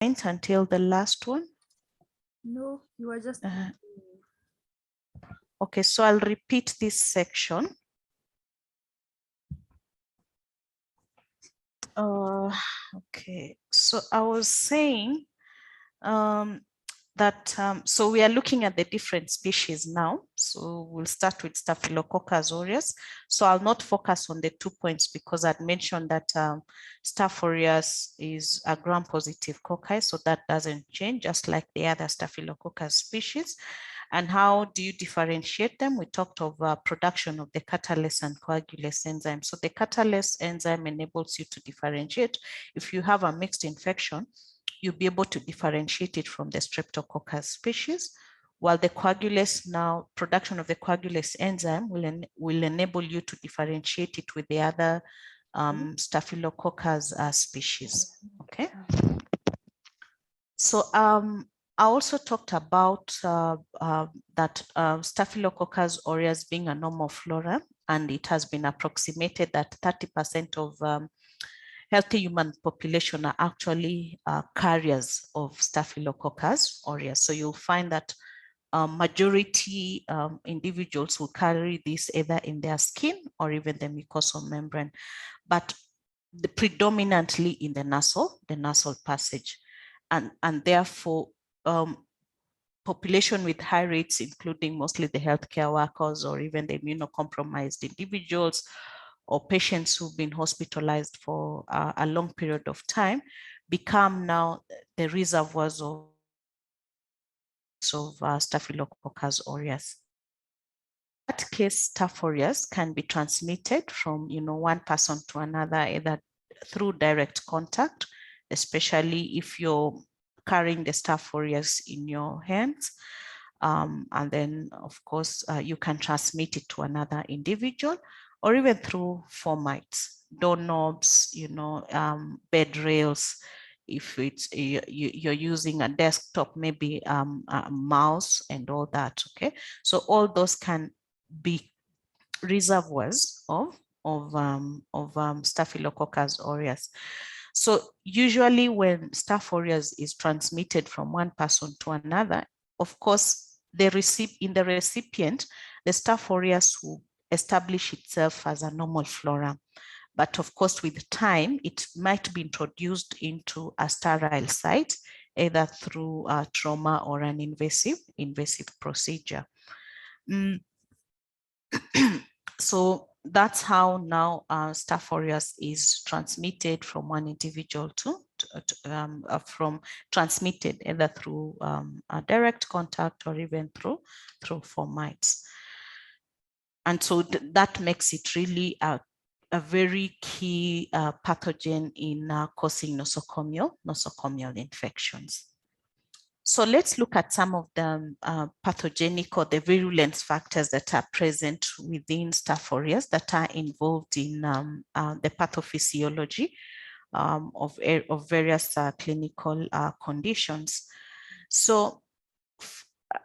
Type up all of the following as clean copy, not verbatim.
until the last one? No, you are just. Okay, so I'll repeat this section. Okay, so I was saying so we are looking at the different species now. So we'll start with Staphylococcus aureus. So I'll not focus on the 2 points because I'd mentioned that Staph aureus is a gram-positive cocci, so that doesn't change, just like the other Staphylococcus species. And how do you differentiate them? We talked of production of the catalase and coagulase enzyme. So the catalase enzyme enables you to differentiate. If you have a mixed infection, you'll be able to differentiate it from the Streptococcus species, while the coagulase now, production of the coagulase enzyme will enable you to differentiate it with the other Staphylococcus species, okay? So I also talked about that Staphylococcus aureus being a normal flora, and it has been approximated that 30% of healthy human population are actually carriers of Staphylococcus aureus. So you'll find that majority individuals will carry this either in their skin or even the mucosal membrane, but predominantly in the nasal passage. And therefore, population with high rates, including mostly the healthcare workers or even the immunocompromised individuals or patients who've been hospitalized for a long period of time, become now the reservoirs of Staphylococcus aureus. In that case, Staph aureus can be transmitted from one person to another, either through direct contact, especially if you're carrying the Staph aureus in your hands. And then, of course, you can transmit it to another individual, or even through fomites, doorknobs, bed rails. If it's you're using a desktop, maybe a mouse and all that, okay? So all those can be reservoirs of Staphylococcus aureus. So usually when Staph aureus is transmitted from one person to another, of course, in the recipient, the Staph aureus will establish itself as a normal flora. But of course, with time, it might be introduced into a sterile site, either through trauma or an invasive procedure. So that's how now Staph aureus is transmitted from one individual transmitted either through a direct contact or even through fomites. And so that makes it really a very key pathogen in causing nosocomial infections. So let's look at some of the pathogenic or the virulence factors that are present within Staph aureus that are involved in the pathophysiology of various clinical conditions. So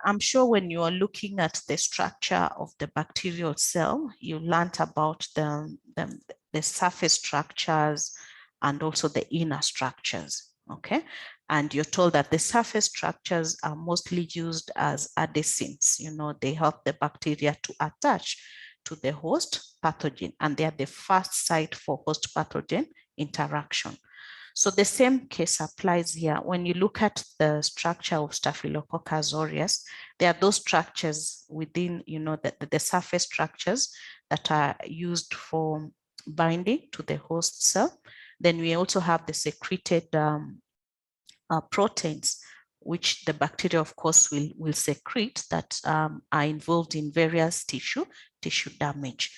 I'm sure when you are looking at the structure of the bacterial cell, you learned about the surface structures and also the inner structures, okay? And you're told that the surface structures are mostly used as adhesins. They help the bacteria to attach to the host pathogen, and they are the first site for host pathogen interaction. So the same case applies here. When you look at the structure of Staphylococcus aureus, there are those structures within, the surface structures that are used for binding to the host cell. Then we also have the secreted proteins, which the bacteria, of course, will secrete, that are involved in various tissue damage.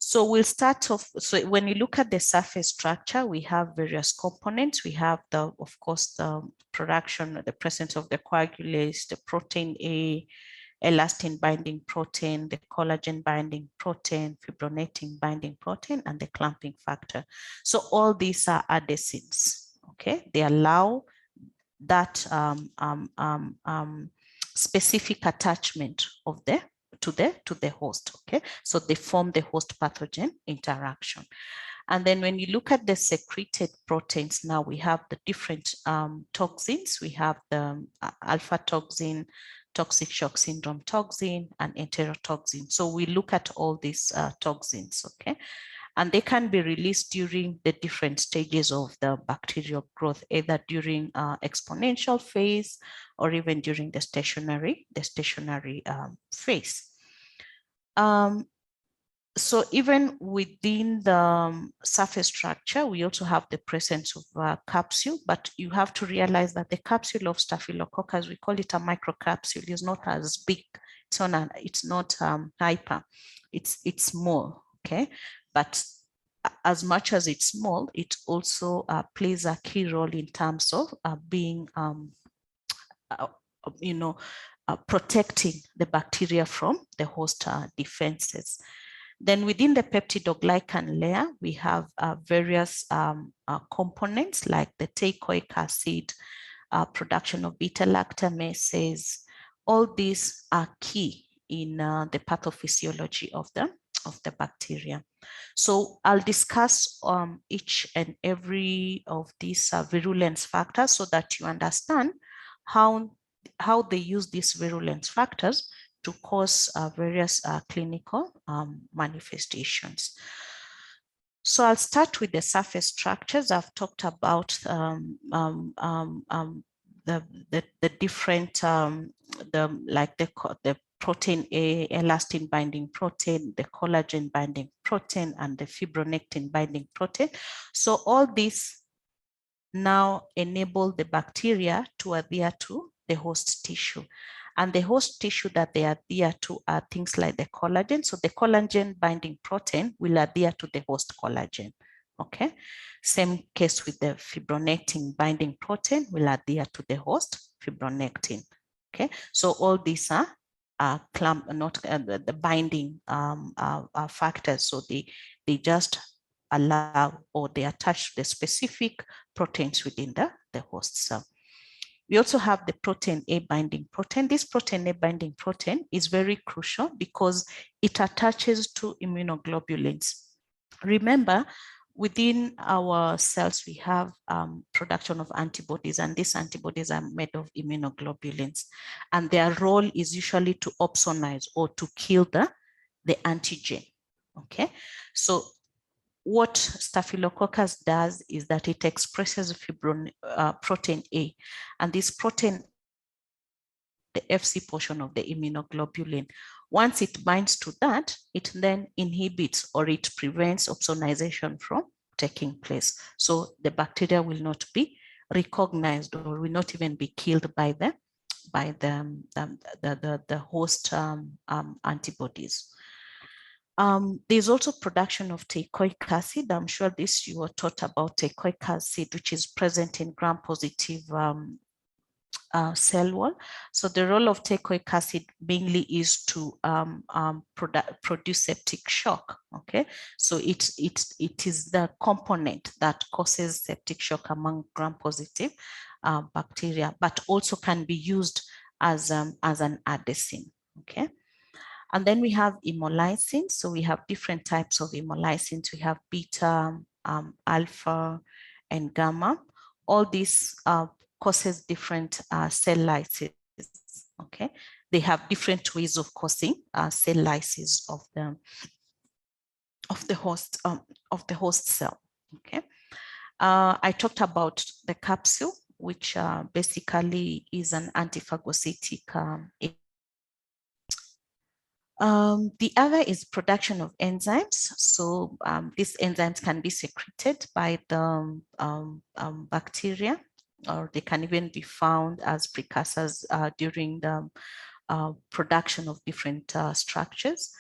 So we'll start off. So when you look at the surface structure, we have various components. We have of course, the production, the presence of the coagulase, the protein A, elastin binding protein, the collagen binding protein, fibrinogen binding protein, and the clamping factor. So all these are adhesins. Okay, they allow that specific attachment of to the host. Okay, so they form the host pathogen interaction. And then when you look at the secreted proteins, now we have the different toxins. We have the alpha toxin, toxic shock syndrome toxin, and enterotoxin. So we look at all these toxins, okay? And they can be released during the different stages of the bacterial growth, either during exponential phase or even during the stationary phase. So even within the surface structure, we also have the presence of a capsule, but you have to realize that the capsule of staphylococcus, we call it a microcapsule, is not as big. It's not hyper. It's small, okay? But as much as it's small, it also plays a key role in terms of being, protecting the bacteria from the host defenses. Then within the peptidoglycan layer, we have various components like the teichoic acid, production of beta-lactamases. All these are key in the pathophysiology of the bacteria. So I'll discuss each and every of these virulence factors so that you understand how they use these virulence factors to cause various clinical manifestations. So I'll start with the surface structures. I've talked about the different, the protein A, elastin binding protein, the collagen binding protein, and the fibronectin binding protein. So all these now enable the bacteria to adhere to the host tissue. And the host tissue that they adhere to are things like the collagen. So the collagen binding protein will adhere to the host collagen. Okay. Same case with the fibronectin binding protein will adhere to the host fibronectin. Okay. So all these are the binding factors. So they just allow, or they attach the specific proteins within the host cell. We also have the protein A binding protein. This protein A binding protein is very crucial because it attaches to immunoglobulins. Remember, within our cells, we have production of antibodies, and these antibodies are made of immunoglobulins. And their role is usually to opsonize or to kill the antigen. Okay, so what staphylococcus does is that it expresses protein A, and this protein A binds to the FC portion of the immunoglobulin. Once it binds to that, it then inhibits or it prevents opsonization from taking place. So the bacteria will not be recognized or will not even be killed by the host antibodies. There's also production of teichoic acid. I'm sure you were taught about teichoic acid, which is present in gram-positive cell wall. So the role of teichoic acid mainly is to produce septic shock. Okay, so it is the component that causes septic shock among gram-positive bacteria, but also can be used as an adenosine. Okay. And then we have emolysins. So we have different types of emolysins. We have beta, alpha, and gamma. All these causes different cell lysis. Okay, they have different ways of causing cell lysis of the host cell. Okay, I talked about the capsule, which basically is an antiphagocytic agent. The other is production of enzymes. So these enzymes can be secreted by the bacteria, or they can even be found as precursors during the production of different structures.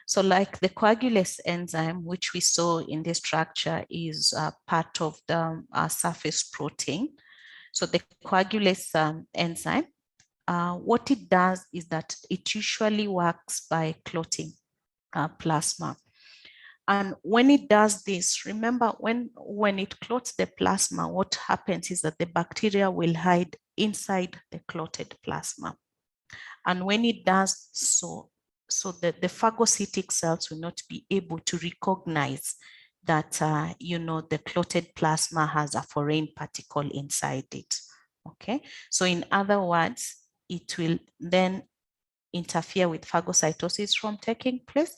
So like the coagulase enzyme, which we saw in this structure, is part of the surface protein. So the coagulase enzyme, what it does is that it usually works by clotting plasma. And when it does this, remember when it clots the plasma, what happens is that the bacteria will hide inside the clotted plasma. And when it does so, the phagocytic cells will not be able to recognize that, you know, the clotted plasma has a foreign particle inside it. Okay, so in other words, it will then interfere with phagocytosis from taking place,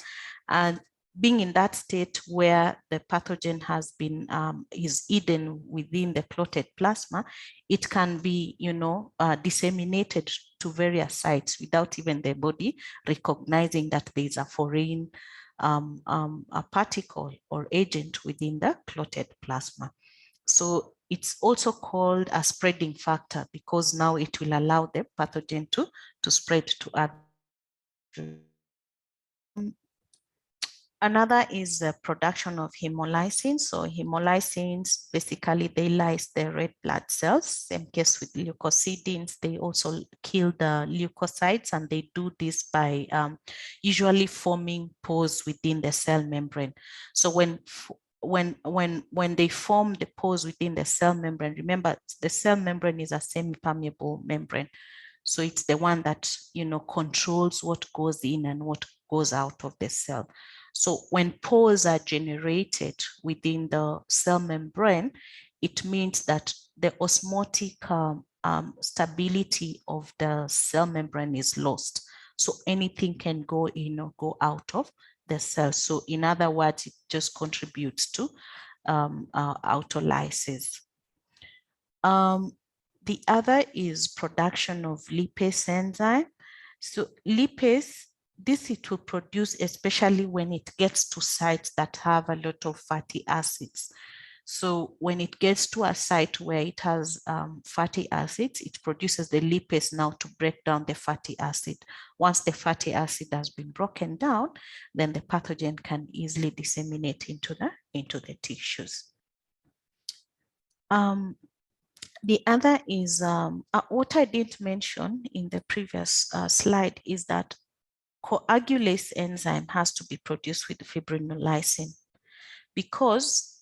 and being in that state where the pathogen has been is hidden within the clotted plasma, it can be, you know, disseminated to various sites without even the body recognizing that there is a foreign a particle or agent within the clotted plasma. So it's also called a spreading factor because now it will allow the pathogen to spread to other tissues. Another is the production of hemolysins. So hemolysins, basically they lyse the red blood cells. Same case with leukocidins, they also kill the leukocytes, and they do this by usually forming pores within the cell membrane. So when they form the pores within the cell membrane, remember the cell membrane is a semi-permeable membrane. So it's the one that, you know, controls what goes in and what goes out of the cell. So when pores are generated within the cell membrane, it means that the osmotic stability of the cell membrane is lost. So anything can go in or go out of the cell. So in other words, it just contributes to autolysis. The other is production of lipase enzyme. So lipase, this it will produce especially when it gets to sites that have a lot of fatty acids. So when it gets to a site where it has fatty acids, it produces the lipase now to break down the fatty acid. Once the fatty acid has been broken down, then the pathogen can easily disseminate into the tissues. The other is what I didn't mention in the previous slide is that coagulase enzyme has to be produced with fibrinolysin, because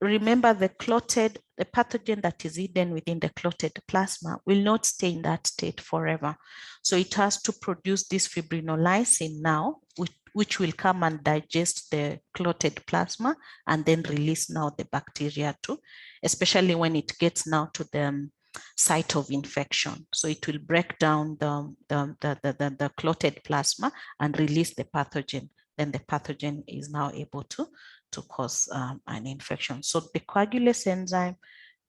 remember the pathogen that is hidden within the clotted plasma will not stay in that state forever. So it has to produce this fibrinolysin now, which will come and digest the clotted plasma and then release now the bacteria too, especially when it gets now to the site of infection. So it will break down the clotted plasma and release the pathogen. Then the pathogen is now able to cause an infection. So the coagulase enzyme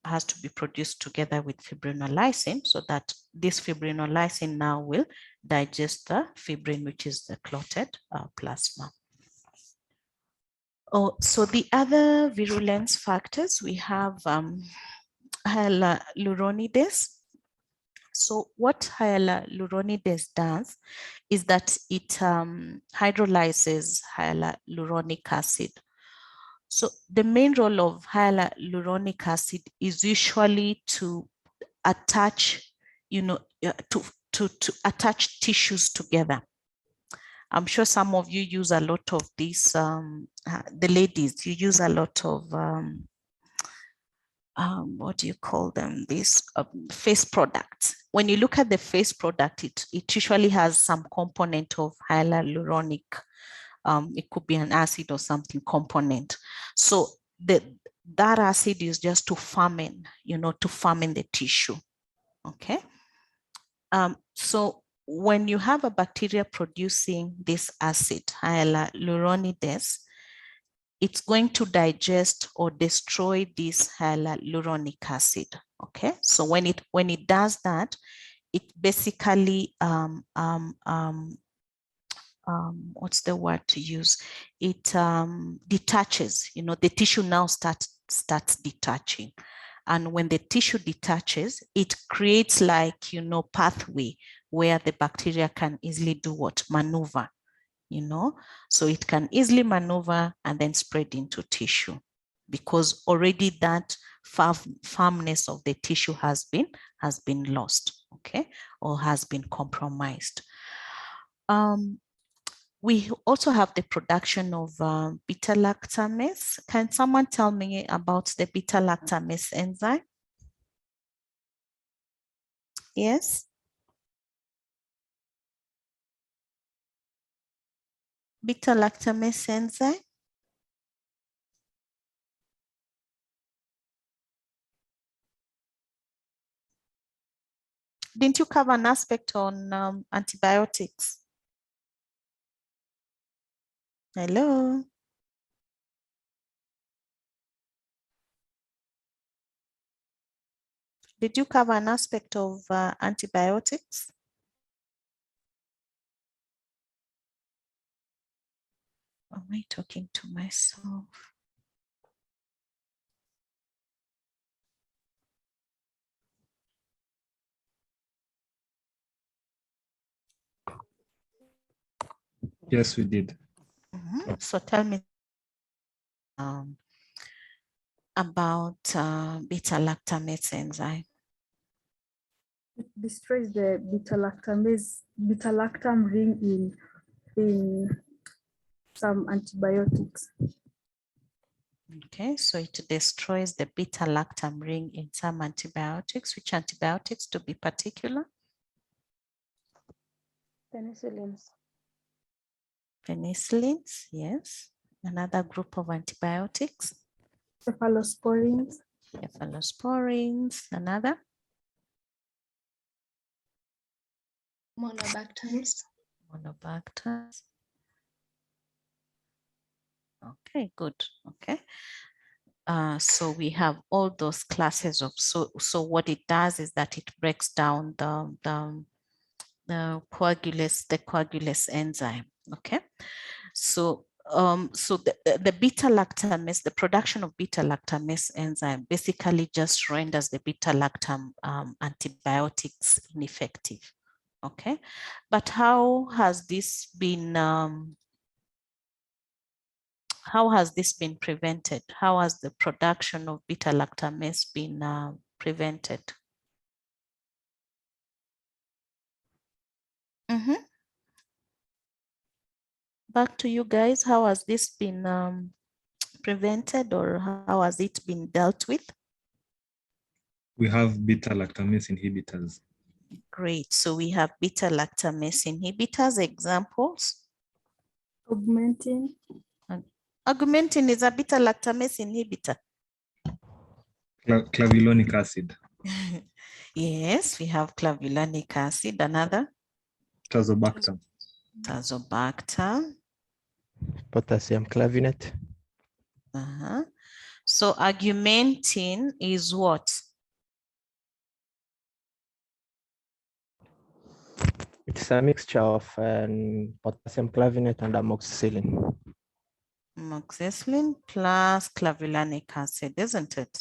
has to be produced together with fibrinolysin, so that this fibrinolysin now will digest the fibrin, which is the clotted plasma. Oh, so the other virulence factors, we have hyaluronidase. So what hyaluronidase does is that it hydrolyzes hyaluronic acid. So the main role of hyaluronic acid is usually to attach, you know, to attach tissues together. I'm sure some of you use a lot of these, the ladies, you use a lot of, what do you call them? These face products. When you look at the face product, it usually has some component of hyaluronic. It could be an acid or something component. So that acid is just to ferment, you know, to ferment the tissue. Okay. So when you have a bacteria producing this acid, hyaluronidase, it's going to digest or destroy this hyaluronic acid. Okay. So when it does that, it basically what's the word to use? It detaches, you know, the tissue now starts detaching. And when the tissue detaches, it creates like, you know, pathway where the bacteria can easily do what? Maneuver, you know? So it can easily maneuver and then spread into tissue, because already that firmness of the tissue has been lost, okay, or has been compromised. We also have the production of beta-lactamase. Can someone tell me about the beta-lactamase enzyme? Yes. Beta-lactamase enzyme. Didn't you cover an aspect on antibiotics? Hello? Did you cover an aspect of antibiotics? Am I talking to myself? Yes, we did. So tell me about beta-lactamase enzyme. It destroys the beta-lactam ring in some antibiotics. Okay, so it destroys the beta-lactam ring in some antibiotics. Which antibiotics, to be particular? Penicillins. Penicillins, yes. Another group of antibiotics. Cephalosporins. Cephalosporins, another. Monobactams. Monobactams. Okay, good. Okay. So we have all those classes of, so what it does is that it breaks down the coagulase enzyme. Okay. So the beta-lactamase, the production of beta-lactamase enzyme basically just renders the beta-lactam antibiotics ineffective. Okay, but how has this been prevented? How has the production of beta-lactamase been prevented? Back to you guys. How has this been prevented, or how has it been dealt with? We have beta-lactamase inhibitors. Great. So we have beta-lactamase inhibitors. Examples? Augmentin. Augmentin is a beta-lactamase inhibitor. Clavulanic acid. Yes, we have clavulanic acid. Another? Tazobactam. Tazobactam. Potassium clavinate. So augmentin is what? It's a mixture of potassium clavinate and amoxicillin. Amoxicillin plus clavulanic acid, isn't it?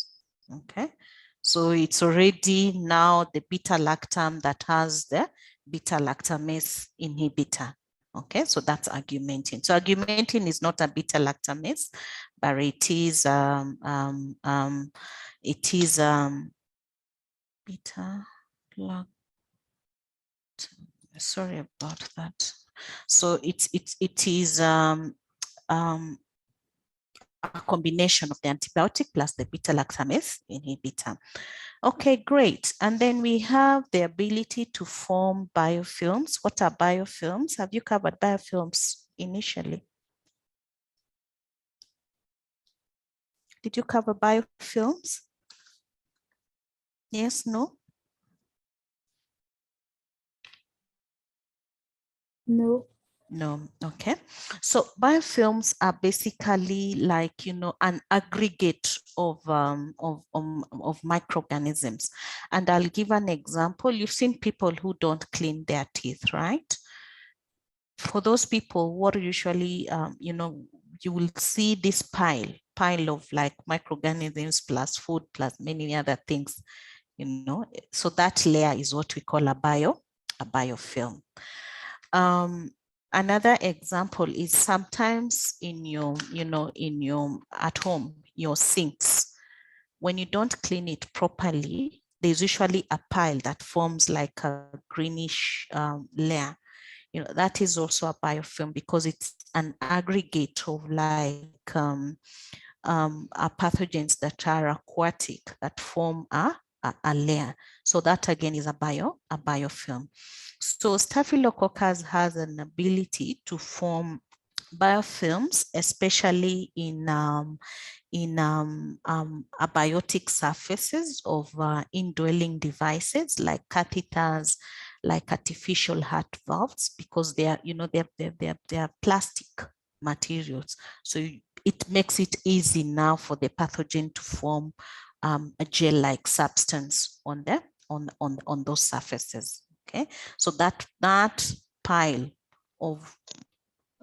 Okay. So it's already now the beta-lactam that has the beta-lactamase inhibitor. Okay, so that's augmentin. So augmentin is not a beta-lactamase, but it is beta-lactam. Sorry about that. So it is a combination of the antibiotic plus the beta-lactamase inhibitor. Okay, great. And then we have the ability to form biofilms. What are biofilms? Have you covered biofilms initially? Did you cover biofilms? Yes, no? No. No, okay. So biofilms are basically like, an aggregate of microorganisms. And I'll give an example. You've seen people who don't clean their teeth, right? For those people, what usually, you will see this pile of like microorganisms plus food plus many other things, so that layer is what we call a biofilm. Another example is sometimes in your, at home, your sinks, when you don't clean it properly, there's usually a pile that forms like a greenish layer. That is also a biofilm because it's an aggregate of like pathogens that are aquatic that form a layer. So that again is a biofilm. So staphylococcus has an ability to form biofilms, especially in abiotic surfaces of indwelling devices like catheters, like artificial heart valves, because they are, they are plastic materials. So it makes it easy now for the pathogen to form a gel-like substance on them, on those surfaces. Okay, so that pile of,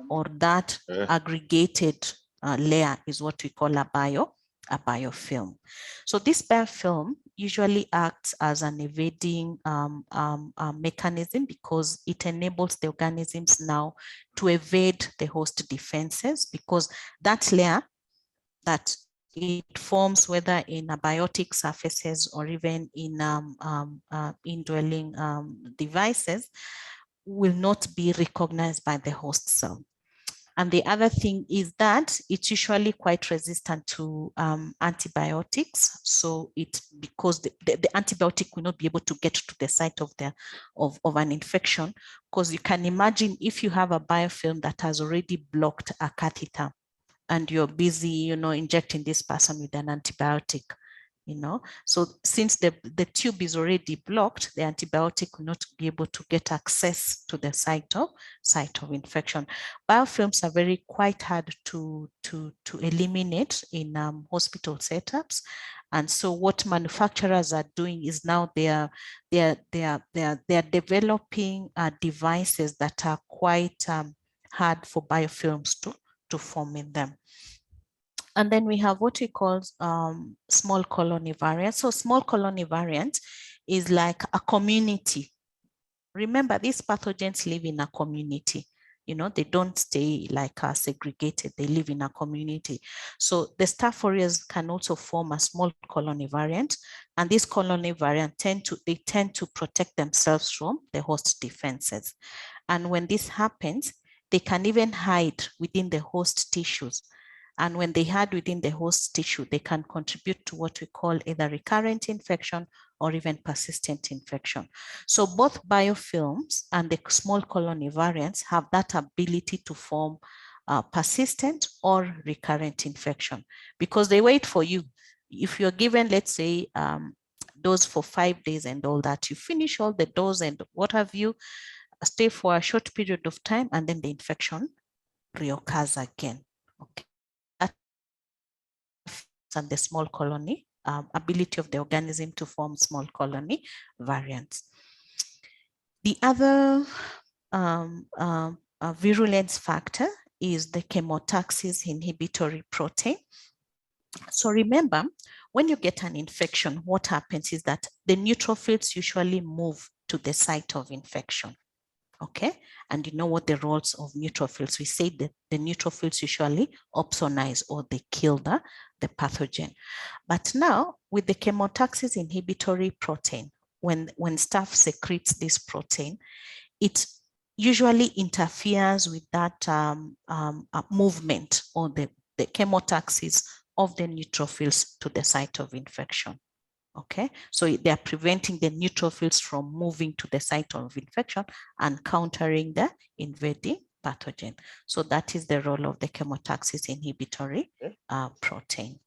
or that aggregated layer is what we call a biofilm. So this biofilm usually acts as an evading mechanism, because it enables the organisms now to evade the host defenses, because that layer that it forms, whether in abiotic surfaces or even in indwelling devices, will not be recognized by the host cell. And the other thing is that it's usually quite resistant to antibiotics. So because the antibiotic will not be able to get to the site of an infection, because you can imagine if you have a biofilm that has already blocked a catheter and you're busy, injecting this person with an antibiotic, so since the tube is already blocked, the antibiotic will not be able to get access to the site of infection. Biofilms are very quite hard to eliminate in hospital setups. And so what manufacturers are doing is now they are developing devices that are quite hard for biofilms to form in them. And then we have what we call small colony variant. So small colony variant is like a community. Remember, these pathogens live in a community. They don't stay like segregated. They live in a community. So the Staph aureus can also form a small colony variant, and this colony variant tend to protect themselves from the host defenses. And when this happens, they can even hide within the host tissues. And when they hide within the host tissue, they can contribute to what we call either recurrent infection or even persistent infection. So both biofilms and the small colony variants have that ability to form persistent or recurrent infection, because they wait for you. If you're given, let's say, dose for 5 days and all that, you finish all the dose and what have you, stay for a short period of time, and then the infection reoccurs again. Okay. And the small colony ability of the organism to form small colony variants. The other virulence factor is the chemotaxis inhibitory protein. So remember, when you get an infection, what happens is that the neutrophils usually move to the site of infection. Okay, and you know what the roles of neutrophils? We say that the neutrophils usually opsonize, or they kill the pathogen. But now with the chemotaxis inhibitory protein, when staph secretes this protein, it usually interferes with that movement, or the chemotaxis of the neutrophils to the site of infection. Okay, so they are preventing the neutrophils from moving to the site of infection and countering the invading pathogen. So that is the role of the chemotaxis inhibitory protein.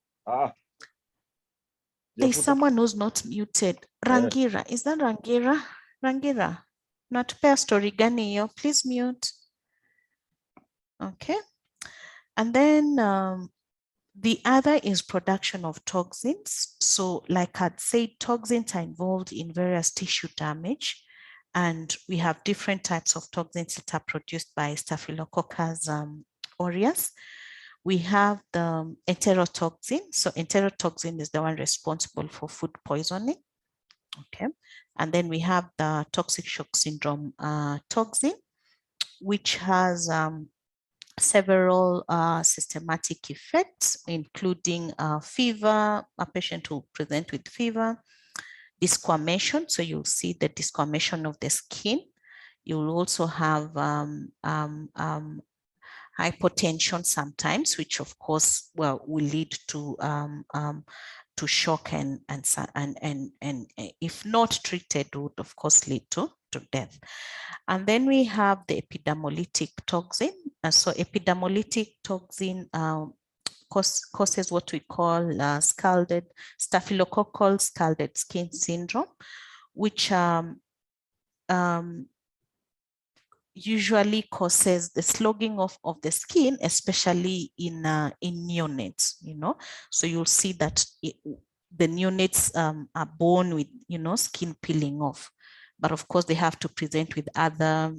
There's someone who's not muted. Rangira, is that Rangira? Rangira, natupea story gani hiyo? Please mute. Okay, and then the other is production of toxins. So like I'd said, toxins are involved in various tissue damage, and we have different types of toxins that are produced by staphylococcus aureus. We have the enterotoxin. So enterotoxin is the one responsible for food poisoning. Okay, and then we have the toxic shock syndrome toxin, which has several systematic effects, including fever. A patient will present with fever, desquamation. So you'll see the desquamation of the skin. You'll also have hypotension sometimes, which of course, will lead to to shock and if not treated would of course lead to death. And then we have the epidermolytic toxin. So epidermolytic toxin causes what we call staphylococcal scalded skin syndrome, which usually causes the slogging of the skin, especially in neonates, So you'll see that the neonates are born with, skin peeling off. But of course, they have to present with other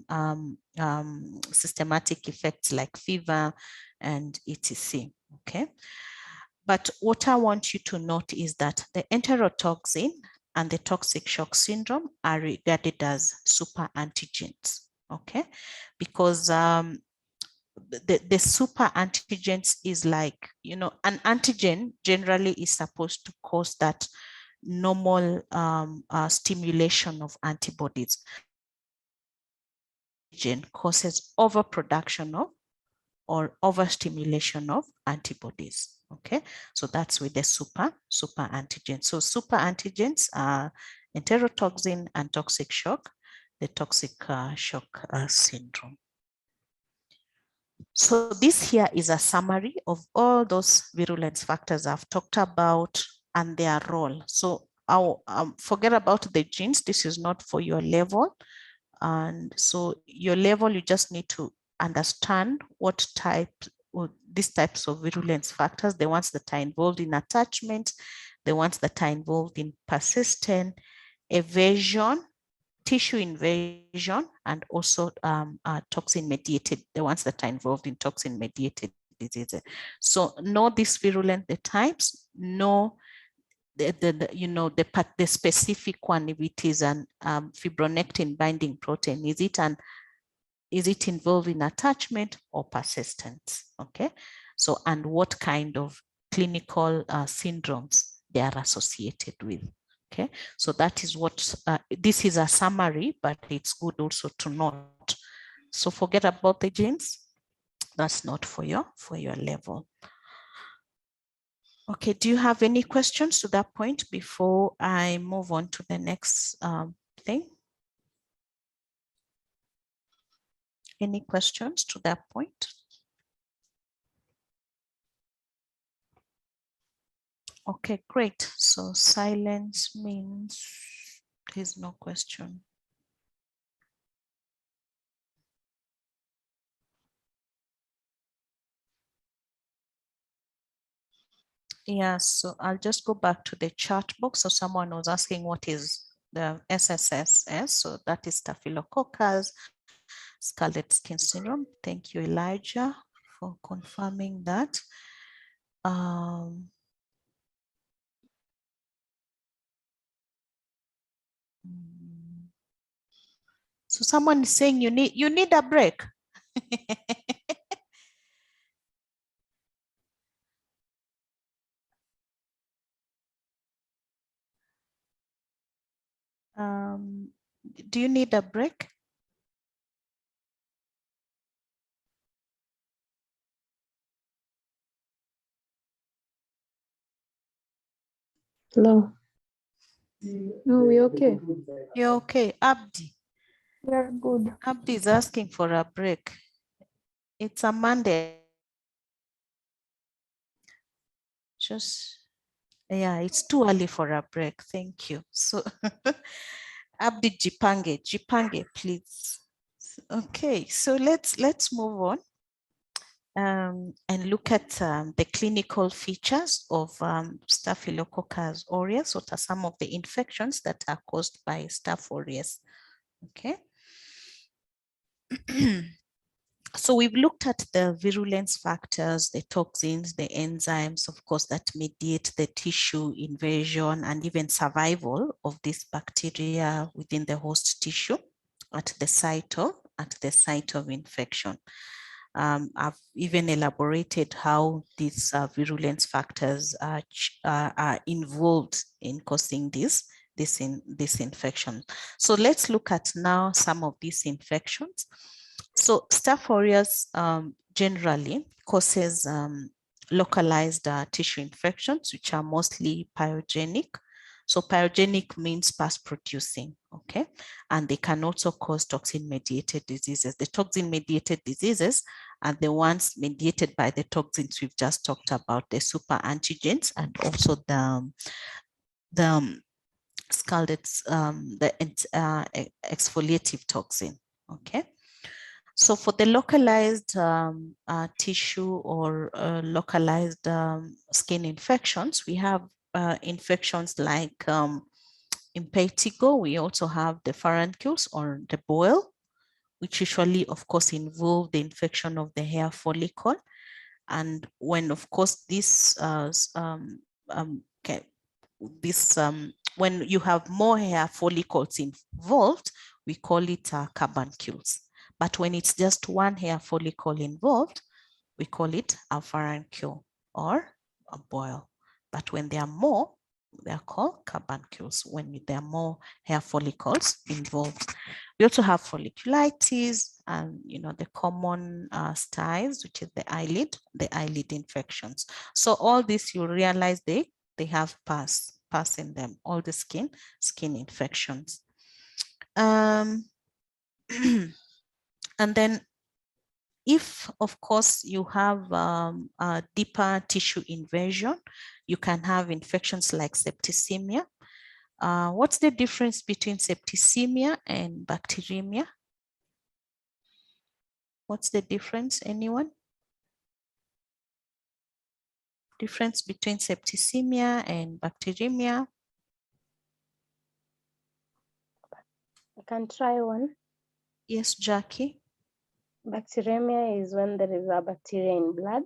systematic effects like fever and etc. Okay. But what I want you to note is that the enterotoxin and the toxic shock syndrome are regarded as super antigens. Okay, because the super antigens is like, an antigen generally is supposed to cause that normal stimulation of antibodies. Antigen causes overproduction of or overstimulation of antibodies. Okay, so that's with the super antigen. So super antigens are enterotoxin and toxic shock, the toxic shock syndrome. So this here is a summary of all those virulence factors I've talked about and their role. So I'll forget about the genes. This is not for your level. And so your level, you just need to understand what type or these types of virulence factors, the ones that are involved in attachment, the ones that are involved in persistent evasion, tissue invasion, and also toxin mediated, the ones that are involved in toxin mediated diseases. So know these virulent, the types, know the specific one, if it is an fibronectin binding protein, is it involved in attachment or persistence? Okay, so and what kind of clinical syndromes they are associated with. Okay, so that is what this is a summary, but it's good also to note. So forget about the genes. That's not for your level. Okay, do you have any questions to that point before I move on to the next thing? Any questions to that point? Okay, great. So silence means there's no question. Yeah, so I'll just go back to the chat box. So someone was asking what is the SSS. So that is staphylococcus scarlet skin syndrome. Thank you, Elijah, for confirming that. So someone is saying you need a break. Do you need a break? No. No, we okay. You're okay, Abdi. We're good. Abdi is asking for a break. It's a Monday. Yeah, it's too early for a break. Thank you. So Abdi Jipange, please. Okay, so let's move on and look at the clinical features of Staphylococcus aureus. What are some of the infections that are caused by Staph aureus? Okay. So we've looked at the virulence factors, the toxins, the enzymes, of course, that mediate the tissue invasion and even survival of this bacteria within the host tissue at the site of infection. I've even elaborated how these virulence factors are involved in causing this infection. So let's look at now some of these infections. So Staph aureus generally causes localized tissue infections, which are mostly pyogenic. So pyogenic means pus producing, okay? And they can also cause toxin-mediated diseases. The toxin-mediated diseases are the ones mediated by the toxins we've just talked about, the super antigens, and also the scalded, the exfoliative toxin, okay? So for the localized tissue or localized skin infections, we have infections like impetigo. We also have the pharyngeals or the boil, which usually, of course, involve the infection of the hair follicle. And when, of course, when you have more hair follicles involved, we call it carbuncles. But when it's just one hair follicle involved, we call it a pharyngeal or a boil. But when there are more, they're called carbuncles when there are more hair follicles involved. We also have folliculitis and the common styes, which is the eyelid infections. So all this, you realize they have pus in them, all the skin infections. And then if, of course, you have a deeper tissue invasion, you can have infections like septicemia. What's the difference between septicemia and bacteremia? What's the difference, anyone? Difference between septicemia and bacteremia? I can try one. Yes, Jackie. Bacteremia is when there is a bacteria in blood.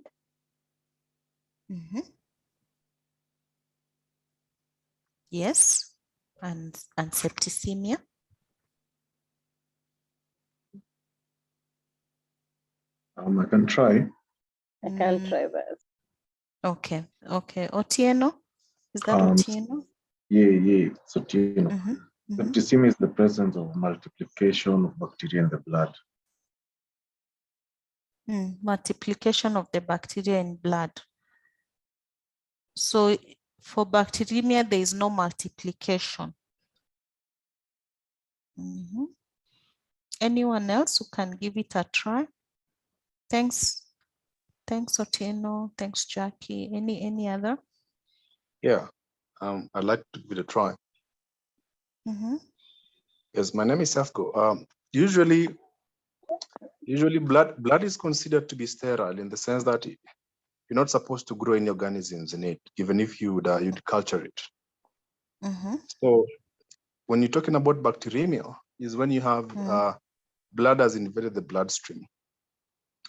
Yes, and septicemia. I can try. I can try that. Okay. Otieno, is that Otieno? Yeah. So, septicemia is the presence of multiplication of bacteria in the blood. Multiplication of the bacteria in blood. So for bacteremia, there is no multiplication. Anyone else who can give it a try? Thanks, Otieno. Thanks, Jackie. Any other? Yeah, I'd like to give it a try. Yes, my name is Safko. Usually blood is considered to be sterile in the sense that you're not supposed to grow any organisms in it, even if you'd culture it. So when you're talking about bacteremia, is when you have blood has invaded the bloodstream.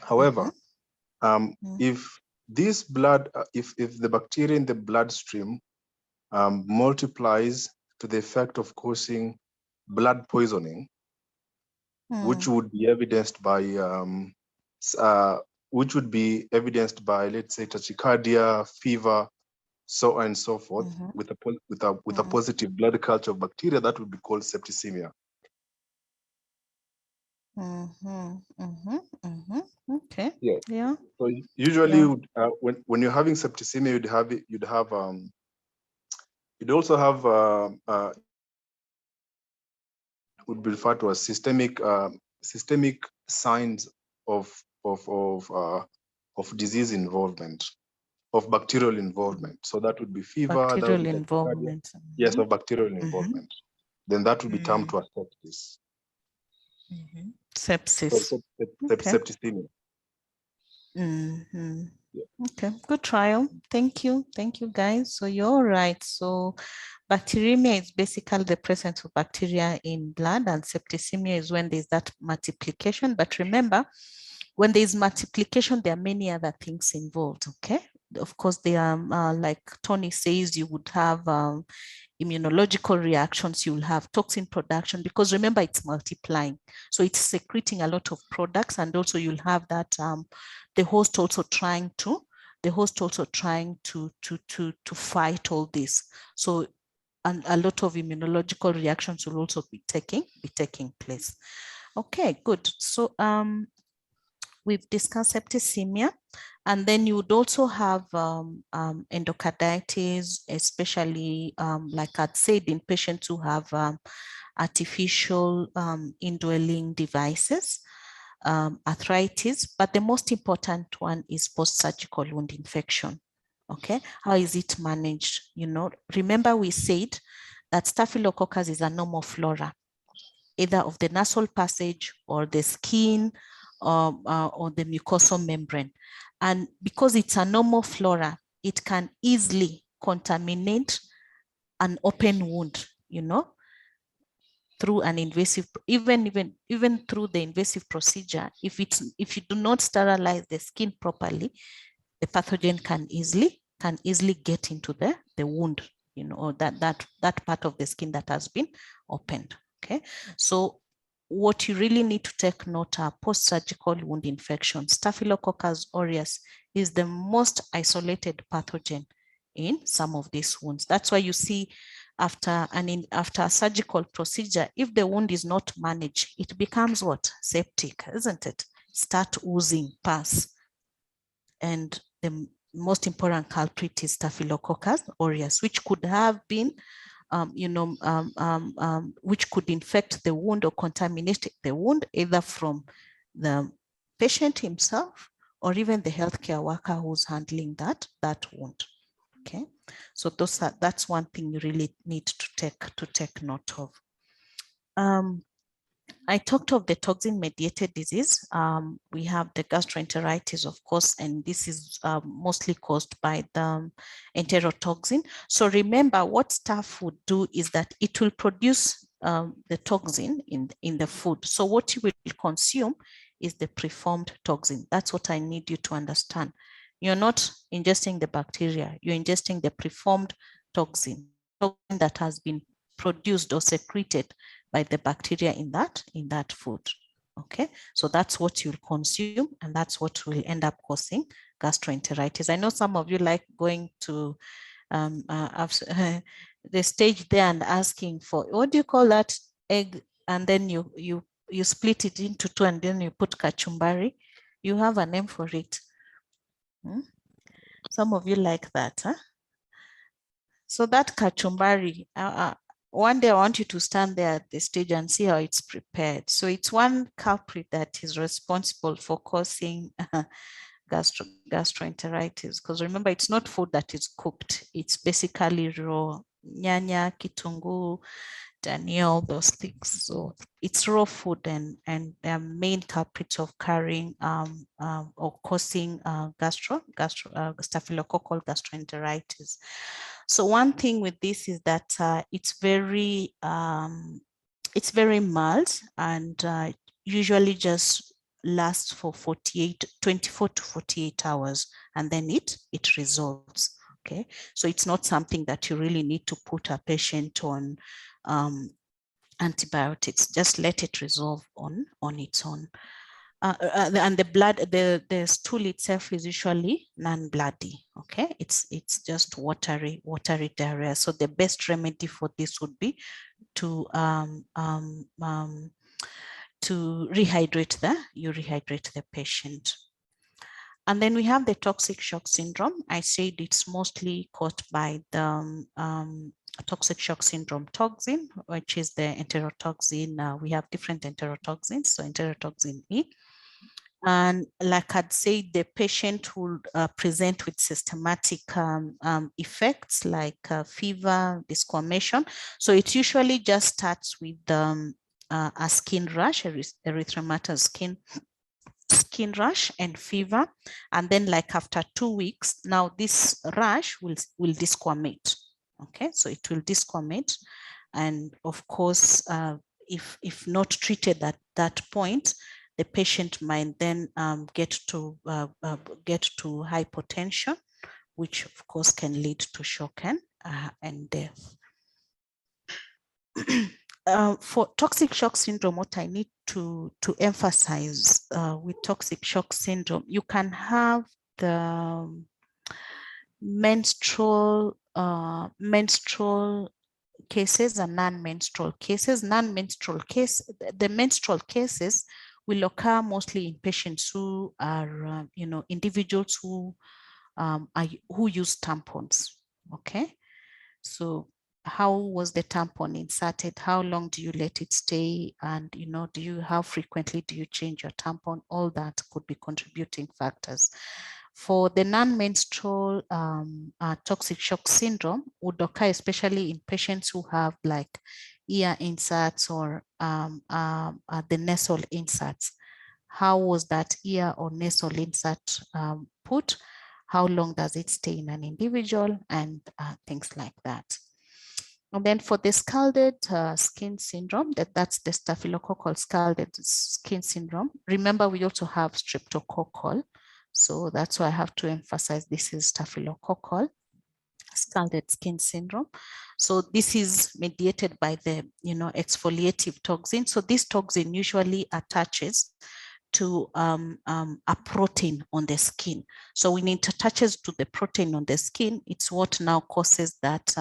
However, if this blood, if the bacteria in the bloodstream multiplies to the effect of causing blood poisoning, which would be evidenced by let's say tachycardia, fever, so on and so forth, with a positive blood culture of bacteria, that would be called septicemia. Okay. Yeah. Yeah. So usually, when you're having septicemia, you'd also have would be referred to as systemic signs of disease involvement, of bacterial involvement. So that would be fever, that would Bacterial be involvement. yes, of bacterial involvement. Then that would be termed to a sepsis. Sepsis. So, septicemia. Okay, good trial. Thank you, guys. So you're right. So bacteremia is basically the presence of bacteria in blood, and septicemia is when there's that multiplication. But remember, when there's multiplication, there are many other things involved. Okay, of course, there are like Tony says, you would have immunological reactions, you'll have toxin production, because remember, it's multiplying, so it's secreting a lot of products, and also you'll have that the host also trying to fight all this. So and a lot of immunological reactions will also be taking place. Okay, good. So We've discussed septicemia, and then you would also have endocarditis, especially like I'd said, in patients who have artificial indwelling devices, arthritis, but the most important one is post-surgical wound infection. Okay, how is it managed? You know, remember we said that staphylococcus is a normal flora, either of the nasal passage or the skin or the mucosal membrane. And because it's a normal flora, it can easily contaminate an open wound, you know, through an invasive, even through the invasive procedure. If you do not sterilize the skin properly, the pathogen can easily get into the wound, you know, or that part of the skin that has been opened. Okay, so what you really need to take note are post-surgical wound infections. Staphylococcus aureus is the most isolated pathogen in some of these wounds. That's why you see after a surgical procedure, if the wound is not managed, it becomes what? Septic, isn't it? Start oozing pus. And the most important culprit is Staphylococcus aureus, which could have been which could infect the wound or contaminate the wound, either from the patient himself or even the healthcare worker who's handling that wound. Okay, so that's one thing you really need to take note of. I talked of the toxin-mediated disease. We have the gastroenteritis, of course, and this is mostly caused by the enterotoxin. So remember, what staph would do is that it will produce the toxin in the food. So what you will consume is the preformed toxin. That's what I need you to understand. You're not ingesting the bacteria, you're ingesting the preformed toxin that has been produced or secreted by the bacteria in that food. Okay, so that's what you'll consume, and that's what will end up causing gastroenteritis. I know some of you like going to the stage there and asking for, what do you call that egg? And then you split it into two, and then you put kachumbari. You have a name for it. Some of you like that, huh? So that kachumbari, one day I want you to stand there at the stage and see how it's prepared. So it's one culprit that is responsible for causing gastroenteritis, because remember, it's not food that is cooked. It's basically raw nyanya, kitungu, dania, all those things. So it's raw food, and they're main culprits of carrying or causing staphylococcal gastroenteritis. So one thing with this is that it's very mild, and usually just lasts for 24 to 48 hours, and then it resolves. Okay, so it's not something that you really need to put a patient on antibiotics. Just let it resolve on its own. And the blood, the stool itself is usually non-bloody. Okay, it's just watery diarrhea. So the best remedy for this would be to rehydrate the patient. And then we have the toxic shock syndrome. I said it's mostly caused by the toxic shock syndrome toxin, which is the enterotoxin. We have different enterotoxins, so enterotoxin E. And like I'd say, the patient will present with systematic effects like fever, disquamation. So it usually just starts with a skin rash, erythematous skin rash and fever. And then like after 2 weeks, now this rash will disquamate. Okay, so it will disquamate. And of course, if not treated at that point, the patient might then get to hypotension, which of course can lead to shock and death. For toxic shock syndrome, what I need to emphasize with toxic shock syndrome, you can have the menstrual cases and non-menstrual cases. The menstrual cases will occur mostly in patients who are, individuals who use tampons. Okay, so how was the tampon inserted? How long do you let it stay? And how frequently do you change your tampon? All that could be contributing factors. For the non-menstrual toxic shock syndrome would occur especially in patients who have like ear inserts or the nasal inserts. How was that ear or nasal insert put? How long does it stay in an individual, and things like that. And then for the scalded skin syndrome, that's the staphylococcal scalded skin syndrome. Remember, we also have streptococcal. So that's why I have to emphasize this is staphylococcal scalded skin syndrome. So this is mediated by the exfoliative toxin. So this toxin usually attaches to a protein on the skin. So when it attaches to the protein on the skin, it's what now causes that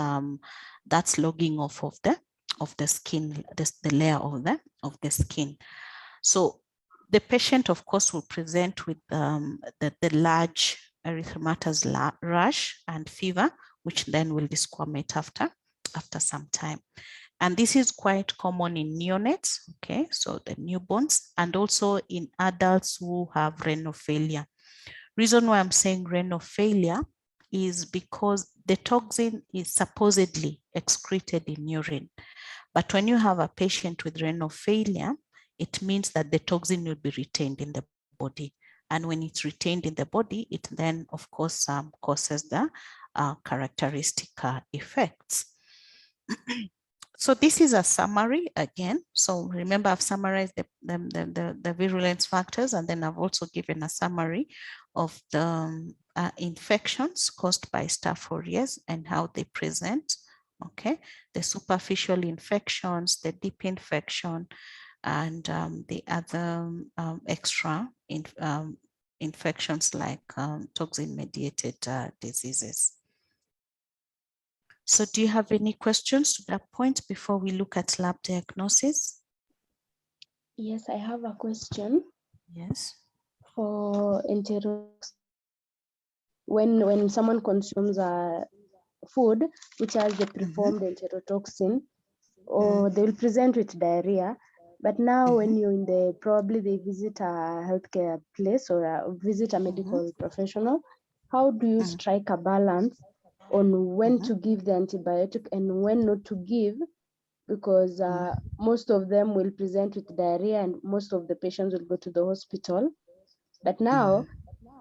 that's logging off of the skin, the layer of the skin. So the patient, of course, will present with the large erythematous rash and fever, which then will desquamate after some time. And this is quite common in neonates, okay, so the newborns, and also in adults who have renal failure. Reason why I'm saying renal failure is because the toxin is supposedly excreted in urine. But when you have a patient with renal failure, it means that the toxin will be retained in the body. And when it's retained in the body, it then, of course, causes the characteristic effects. So this is a summary again. So remember, I've summarized the virulence factors, and then I've also given a summary of the infections caused by Staph aureus and how they present. Okay, the superficial infections, the deep infection, and the other extra infections like toxin-mediated diseases. So do you have any questions to that point before we look at lab diagnosis? Yes, I have a question. Yes. For when someone consumes a food which has the preformed enterotoxin, or they will present with diarrhea. But now when you're in probably they visit a healthcare place or visit a medical professional, how do you strike a balance on when to give the antibiotic and when not to give? Because most of them will present with diarrhea and most of the patients will go to the hospital. But now,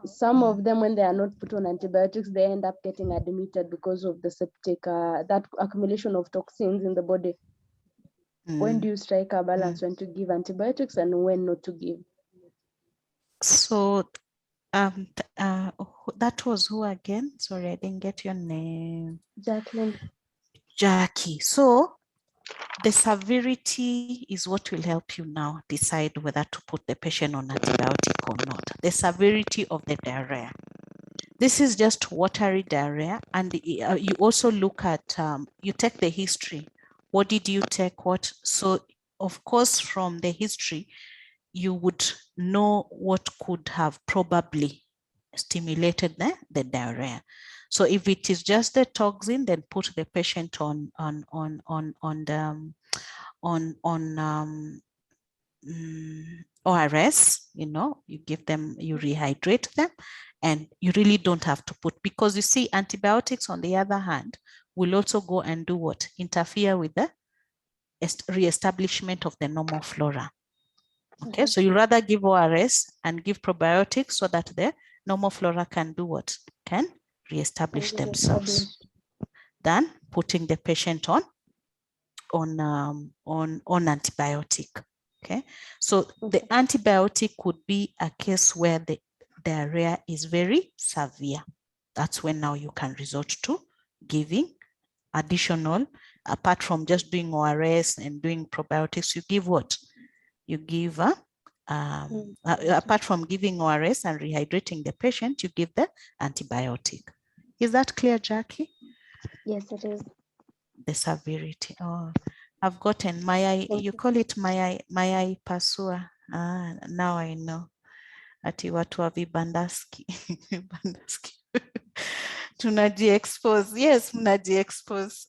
some of them, when they are not put on antibiotics, they end up getting admitted because of the septic, that accumulation of toxins in the body. When do you strike a balance when to give antibiotics and when not to give? So that was who again? Sorry, I didn't get your name. Jacqueline. Jackie. So the severity is what will help you now decide whether to put the patient on antibiotic or not. The severity of the diarrhea. This is just watery diarrhea, and you also look at, you take the history. What did you take? What? So of course, from the history, you would know what could have probably stimulated the diarrhea. So if it is just the toxin, then put the patient on ORS. You give them, you rehydrate them, and you really don't have to put, because you see, antibiotics on the other hand will also go and do what? Interfere with the reestablishment of the normal flora. Okay, so you rather give ORS and give probiotics so that the normal flora can do what? Can reestablish themselves, than putting the patient on antibiotic. Okay, so the antibiotic could be a case where the diarrhea is very severe. That's when now you can resort to giving additional, apart from just doing ORS and doing probiotics, you give what? You give apart from giving ORS and rehydrating the patient, you give the antibiotic. Is that clear, Jackie? Yes, it is. The severity. Oh, I've gotten you call it Mayai Pasua. Now I know. Ati watu wa vibandaski. Vibandaski. Tunaji-expose. Yes, mnaji-expose.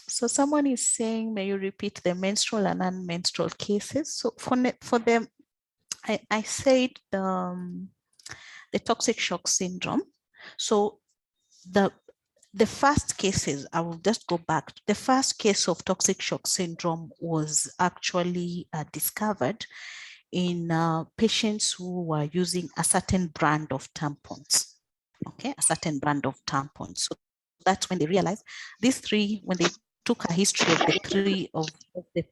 So someone is saying, may you repeat the menstrual and non-menstrual cases? So for them, I said the toxic shock syndrome. So the first cases, I will just go back. The first case of toxic shock syndrome was actually discovered in patients who were using a certain brand of tampons. Okay, a certain brand of tampons. So that's when they realized these three, when they took a history of the three of the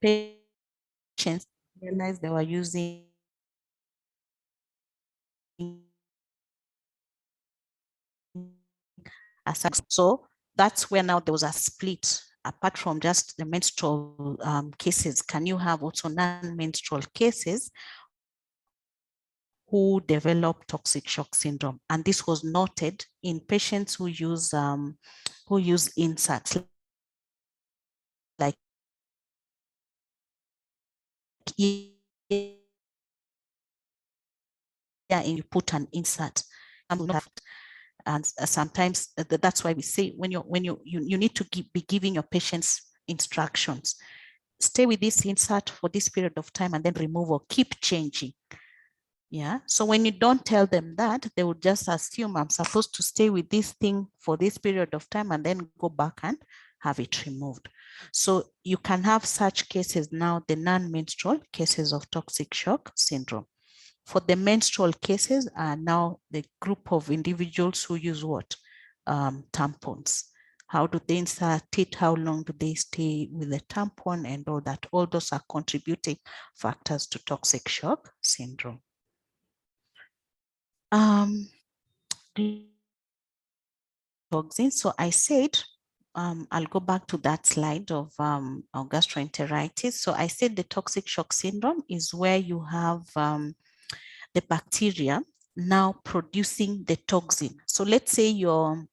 patients, realized they were using so that's where now there was a split. Apart from just the menstrual cases, can you have also non-menstrual cases who develop toxic shock syndrome? And this was noted in patients who use inserts, like you put an insert, and sometimes that's why we say when you need to be giving your patients instructions. Stay with this insert for this period of time and then remove or keep changing. Yeah. So when you don't tell them that, they would just assume I'm supposed to stay with this thing for this period of time and then go back and have it removed. So you can have such cases now, the non-menstrual cases of toxic shock syndrome. For the menstrual cases are now the group of individuals who use what? Tampons. How do they insert it? How long do they stay with the tampon and all that? All those are contributing factors to toxic shock syndrome. Toxins. So I said, I'll go back to that slide of gastroenteritis. So I said the toxic shock syndrome is where you have the bacteria now producing the toxin. So let's say your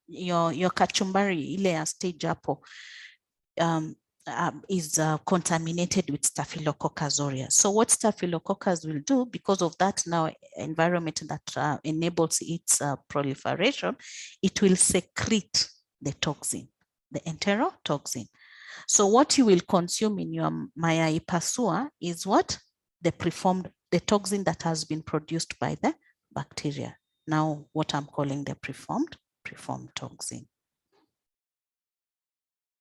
kachumbari ile ya stage hapo is contaminated with staphylococcus aureus. So what staphylococcus will do, because of that now environment that enables its proliferation, it will secrete the toxin, the enterotoxin. So what you will consume in your mayai pasua is what? The toxin that has been produced by the bacteria. Now what I'm calling the preformed toxin.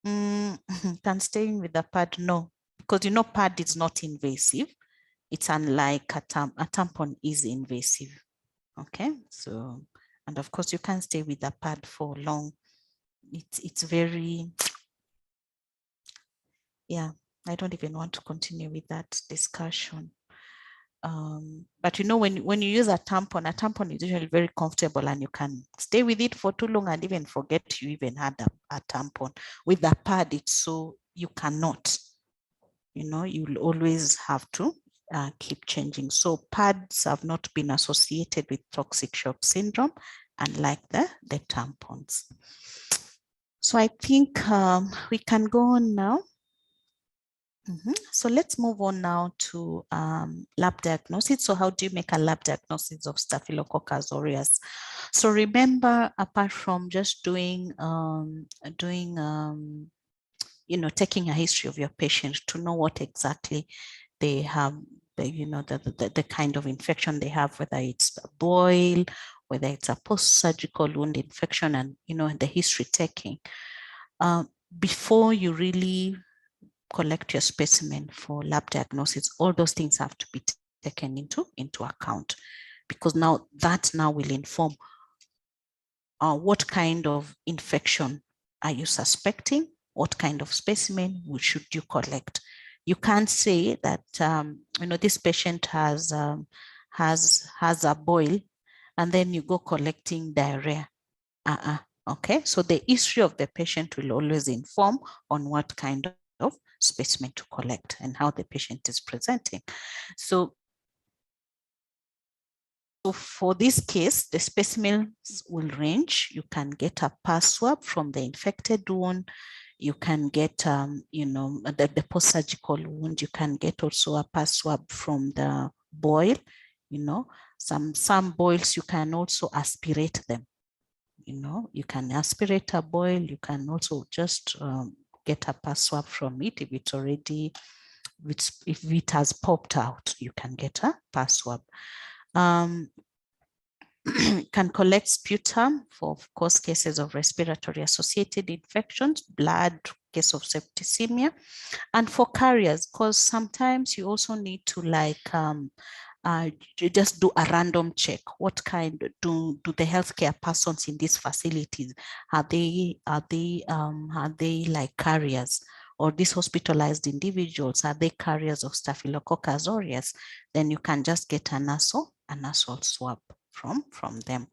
Can staying with the pad? No, because you know pad is not invasive. It's unlike a tampon is invasive. Okay, so, and of course you can stay with the pad for long. It's very, yeah, I don't even want to continue with that discussion. But you know, when you use a tampon is usually very comfortable and you can stay with it for too long and even forget you even had a tampon. With the pad, it's so you cannot, you know, you'll always have to keep changing. So pads have not been associated with toxic shock syndrome, unlike the tampons. So I think we can go on now. So let's move on now to lab diagnosis. So how do you make a lab diagnosis of Staphylococcus aureus? So remember, apart from just doing you know, taking a history of your patient to know what exactly they have, you know, the kind of infection they have, whether it's a boil, whether it's a post-surgical wound infection, and, you know, the history taking. Before you really collect your specimen for lab diagnosis, all those things have to be taken into account, because now that will inform what kind of infection are you suspecting, what kind of specimen should you collect. You can't say that you know, this patient has a boil and then you go collecting diarrhea. Okay, so the history of the patient will always inform on what kind of specimen to collect and how the patient is presenting. So for this case, the specimens will range. You can get a pus swab from the infected wound. You can get, you know, the post-surgical wound. You can get also a pus swab from the boil. You know, some boils you can also aspirate them. You know, you can aspirate a boil. You can also just get a pus swab from it if it's already, if it has popped out. You can get a pus swab. Can collect sputum for, of course, cases of respiratory associated infections, blood, case of septicemia, and for carriers, because sometimes you also need to like you just do a random check. What kind do the healthcare persons in these facilities, are they like carriers? Or these hospitalized individuals, are they carriers of staphylococcus aureus? Then you can just get a nasal swab from them.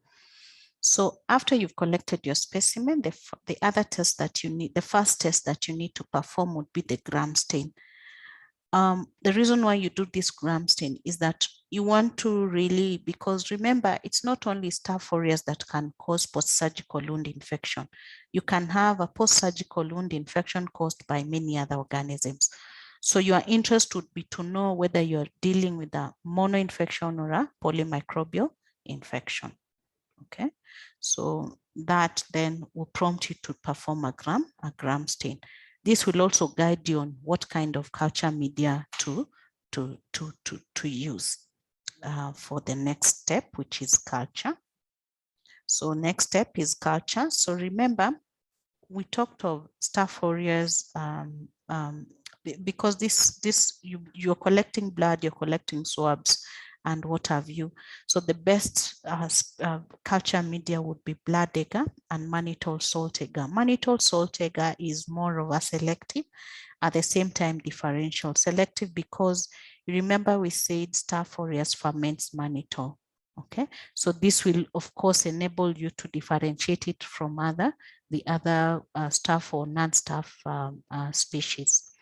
So after you've collected your specimen, the other test that you need, the first test that you need to perform would be the gram stain. The reason why you do this gram stain is that you want to really, because remember, it's not only Staph aureus that can cause post-surgical wound infection. You can have a post-surgical wound infection caused by many other organisms. So your interest would be to know whether you're dealing with a monoinfection or a polymicrobial infection. Okay, so that then will prompt you to perform a gram stain. This will also guide you on what kind of culture media to use for the next step, which is culture. So next step is culture. So remember, we talked of Staph aureus because you're collecting blood, you're collecting swabs, and what have you. So the best culture media would be blood agar and mannitol salt agar. Mannitol salt agar is more of a selective, at the same time differential. Selective because you remember we said Staph aureus ferments mannitol. Okay, so this will of course enable you to differentiate it from the other staph or non-staph species.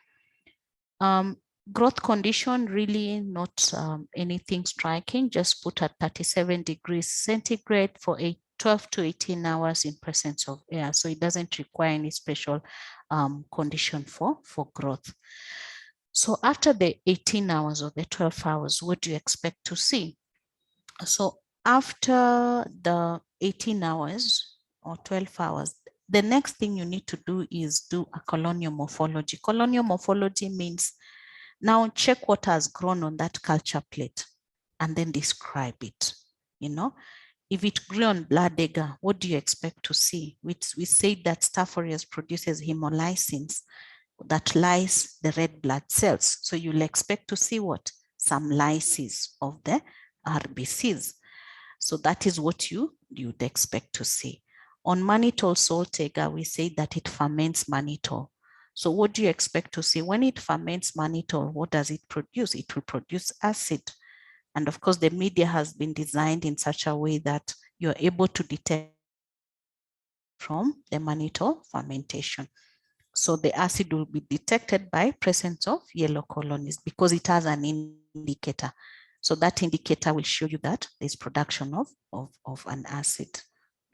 Growth condition, really not anything striking, just put at 37 degrees centigrade for 12 to 18 hours in presence of air. So it doesn't require any special condition for growth. So after the 18 hours or the 12 hours, what do you expect to see? So after the 18 hours or 12 hours, the next thing you need to do is do a colonial morphology. Colonial morphology means now check what has grown on that culture plate and then describe it. You know, if it grew on blood agar, what do you expect to see? We say that Staph aureus produces hemolysins that lyse the red blood cells. So you'll expect to see what? Some lysis of the RBCs. So that is what you'd expect to see. On mannitol salt agar, we say that it ferments mannitol. So what do you expect to see? When it ferments mannitol, what does it produce? It will produce acid. And of course, the media has been designed in such a way that you're able to detect from the mannitol fermentation. So the acid will be detected by presence of yellow colonies because it has an indicator. So that indicator will show you that there's production of an acid.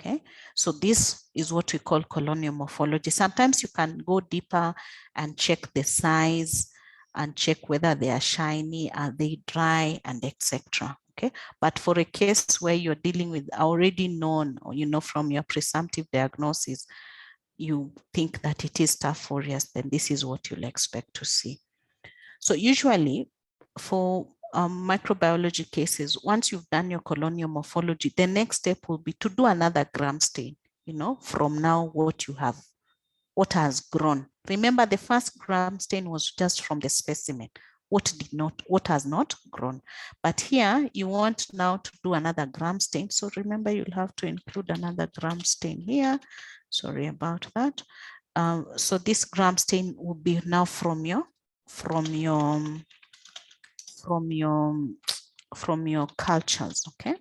Okay, so this is what we call colonial morphology. Sometimes you can go deeper and check the size and check whether they are shiny, are they dry, and etc. Okay, but for a case where you're dealing with already known, or you know from your presumptive diagnosis, you think that it is Staph aureus, then this is what you'll expect to see. So usually for microbiology cases, once you've done your colonial morphology, the next step will be to do another gram stain, you know, from now what has grown. Remember the first gram stain was just from the specimen, what has not grown. But here you want now to do another gram stain. So remember you'll have to include another gram stain here. Sorry about that. So this gram stain will be now from your cultures, okay?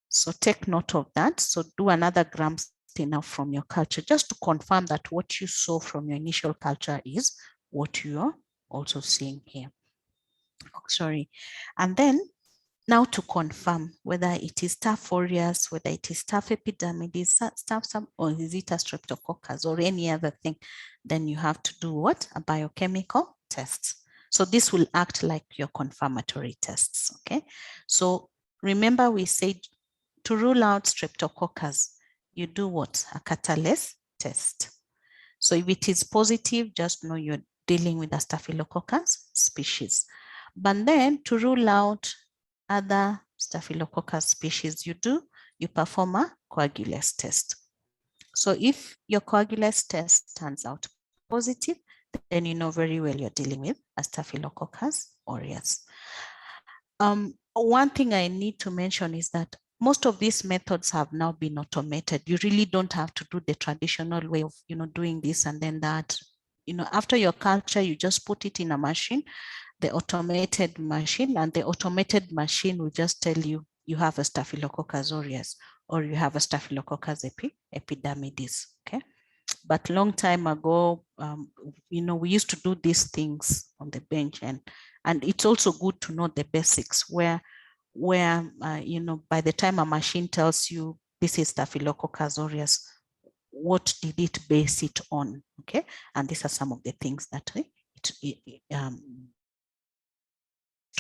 So take note of that. So do another gram stain now from your culture, just to confirm that what you saw from your initial culture is what you are also seeing here. Oh, sorry. And then Now to confirm whether it is Staph aureus, whether it is Staph epidermidis, Staph or is it a streptococcus or any other thing, then you have to do what? A biochemical test. So this will act like your confirmatory tests, okay? So remember we said to rule out streptococcus, you do what? A catalase test. So if it is positive, just know you're dealing with a staphylococcus species. But then to rule out other staphylococcus species, you perform a coagulase test. So if your coagulase test turns out positive, then you know very well you're dealing with a staphylococcus aureus. One thing I need to mention is that most of these methods have now been automated. You really don't have to do the traditional way of, doing this and then that. After your culture, you just put it in a machine, the automated machine, and the automated machine will just tell you you have a Staphylococcus aureus or you have a Staphylococcus epidermidis, okay? But long time ago, we used to do these things on the bench, and it's also good to know the basics where by the time a machine tells you this is Staphylococcus aureus, what did it base it on, okay? And these are some of the things that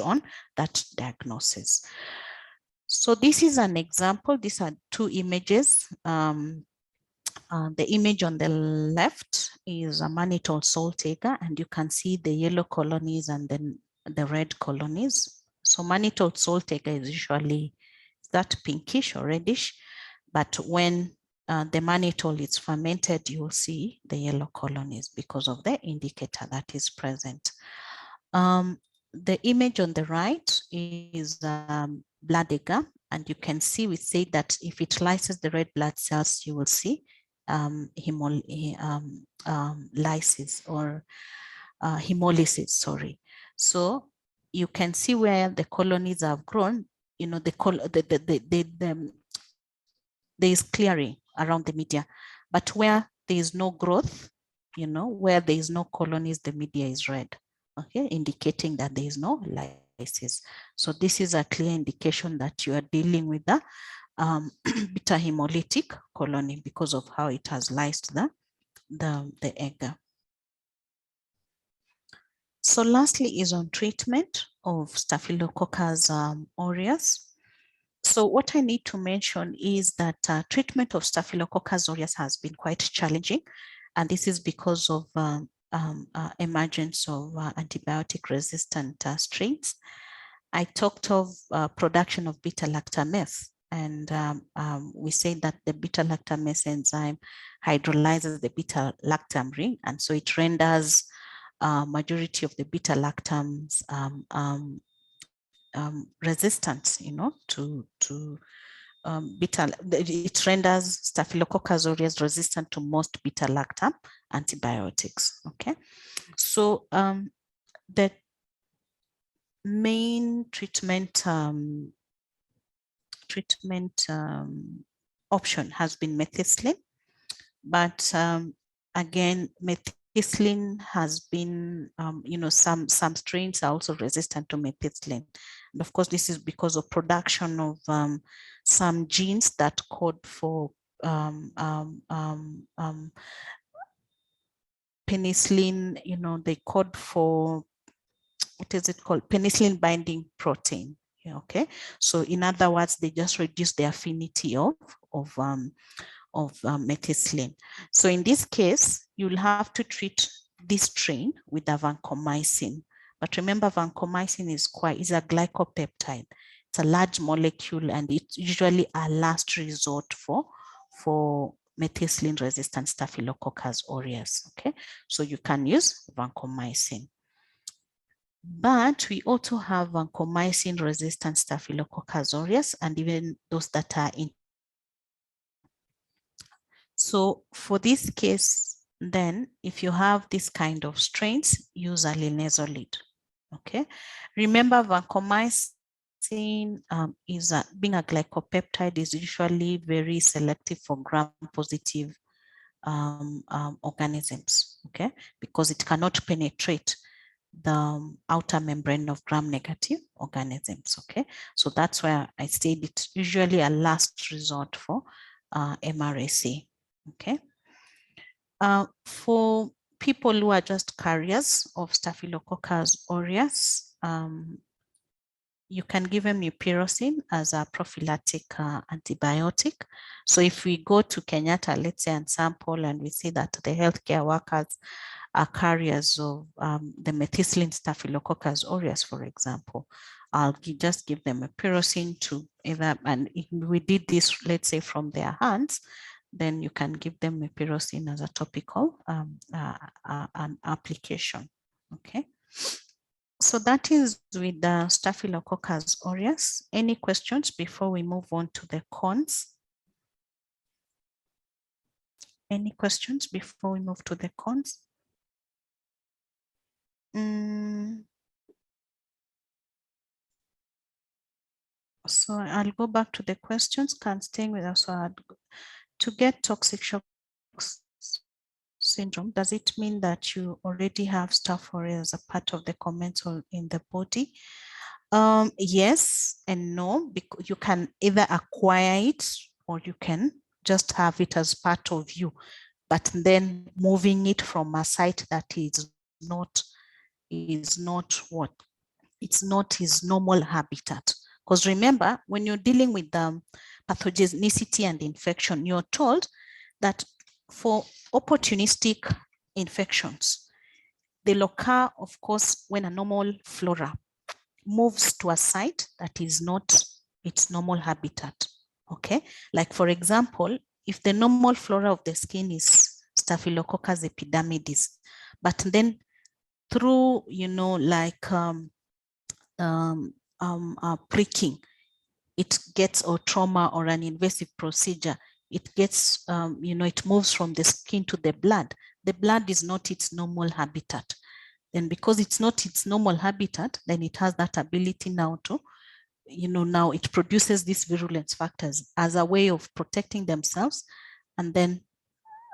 on that diagnosis. So this is an example. These are two images. The image on the left is a mannitol salt agar, and you can see the yellow colonies and then the red colonies. So mannitol salt agar is usually that pinkish or reddish, but when the mannitol is fermented, you will see the yellow colonies because of the indicator that is present. The image on the right is blood agar, and you can see we say that if it lyses the red blood cells, you will see lysis or hemolysis, sorry. So you can see where the colonies have grown, there is clearing around the media, but where there is no growth, where there is no colonies, the media is red, okay, indicating that there is no lysis. So this is a clear indication that you are dealing with the beta hemolytic colony because of how it has lysed the agar. So lastly is on treatment of Staphylococcus aureus. So what I need to mention is that treatment of Staphylococcus aureus has been quite challenging, and this is because of emergence of antibiotic resistant strains. I talked of production of beta-lactamase, and we say that the beta-lactamase enzyme hydrolyzes the beta-lactam ring, and so it renders majority of the beta-lactams resistant, to beta. It renders Staphylococcus aureus resistant to most beta-lactam antibiotics. Okay, so the main treatment option has been methicillin, but again, methicillin has been, some strains are also resistant to methicillin. And of course, this is because of production of some genes that code for penicillin, they code for, what is it called? Penicillin binding protein. Okay, so in other words, they just reduce the affinity of methicillin. So in this case, you'll have to treat this strain with a vancomycin. But remember, vancomycin is a glycopeptide. It's a large molecule, and it's usually a last resort for methicillin-resistant Staphylococcus aureus. Okay, so you can use vancomycin. But we also have vancomycin-resistant Staphylococcus aureus, and even those that are in. So for this case, then, if you have this kind of strains, use a linezolid. Okay, remember vancomycin being a glycopeptide is usually very selective for gram-positive organisms. Okay, because it cannot penetrate the outer membrane of gram-negative organisms. Okay, so that's where I said it's usually a last resort for MRSA. Okay, for people who are just carriers of Staphylococcus aureus, you can give them mupirocin as a prophylactic antibiotic. So if we go to Kenyatta, let's say, and sample, and we see that the healthcare workers are carriers of the methicillin Staphylococcus aureus, for example, I'll just give them mupirocin to either, and if we did this, let's say, from their hands, then you can give them mupirocin as a topical an application. Okay. So that is with the Staphylococcus aureus. Any questions before we move on to the cons? Any questions before we move to the cons? So I'll go back to the questions. Can staying with us. So to get toxic shock syndrome, does it mean that you already have Staph aureus as a part of the commensal in the body? Yes and no, because you can either acquire it or you can just have it as part of you, but then moving it from a site that is not what it's not his normal habitat. Because remember, when you're dealing with pathogenicity and infection, you're told that for opportunistic infections, they'll occur, of course, when a normal flora moves to a site that is not its normal habitat. Okay, like for example, if the normal flora of the skin is Staphylococcus epidermidis, but then through, like pricking, it gets, or trauma or an invasive procedure, it gets, it moves from the skin to the blood. The blood is not its normal habitat. Then because it's not its normal habitat, then it has that ability now to, now it produces these virulence factors as a way of protecting themselves. And then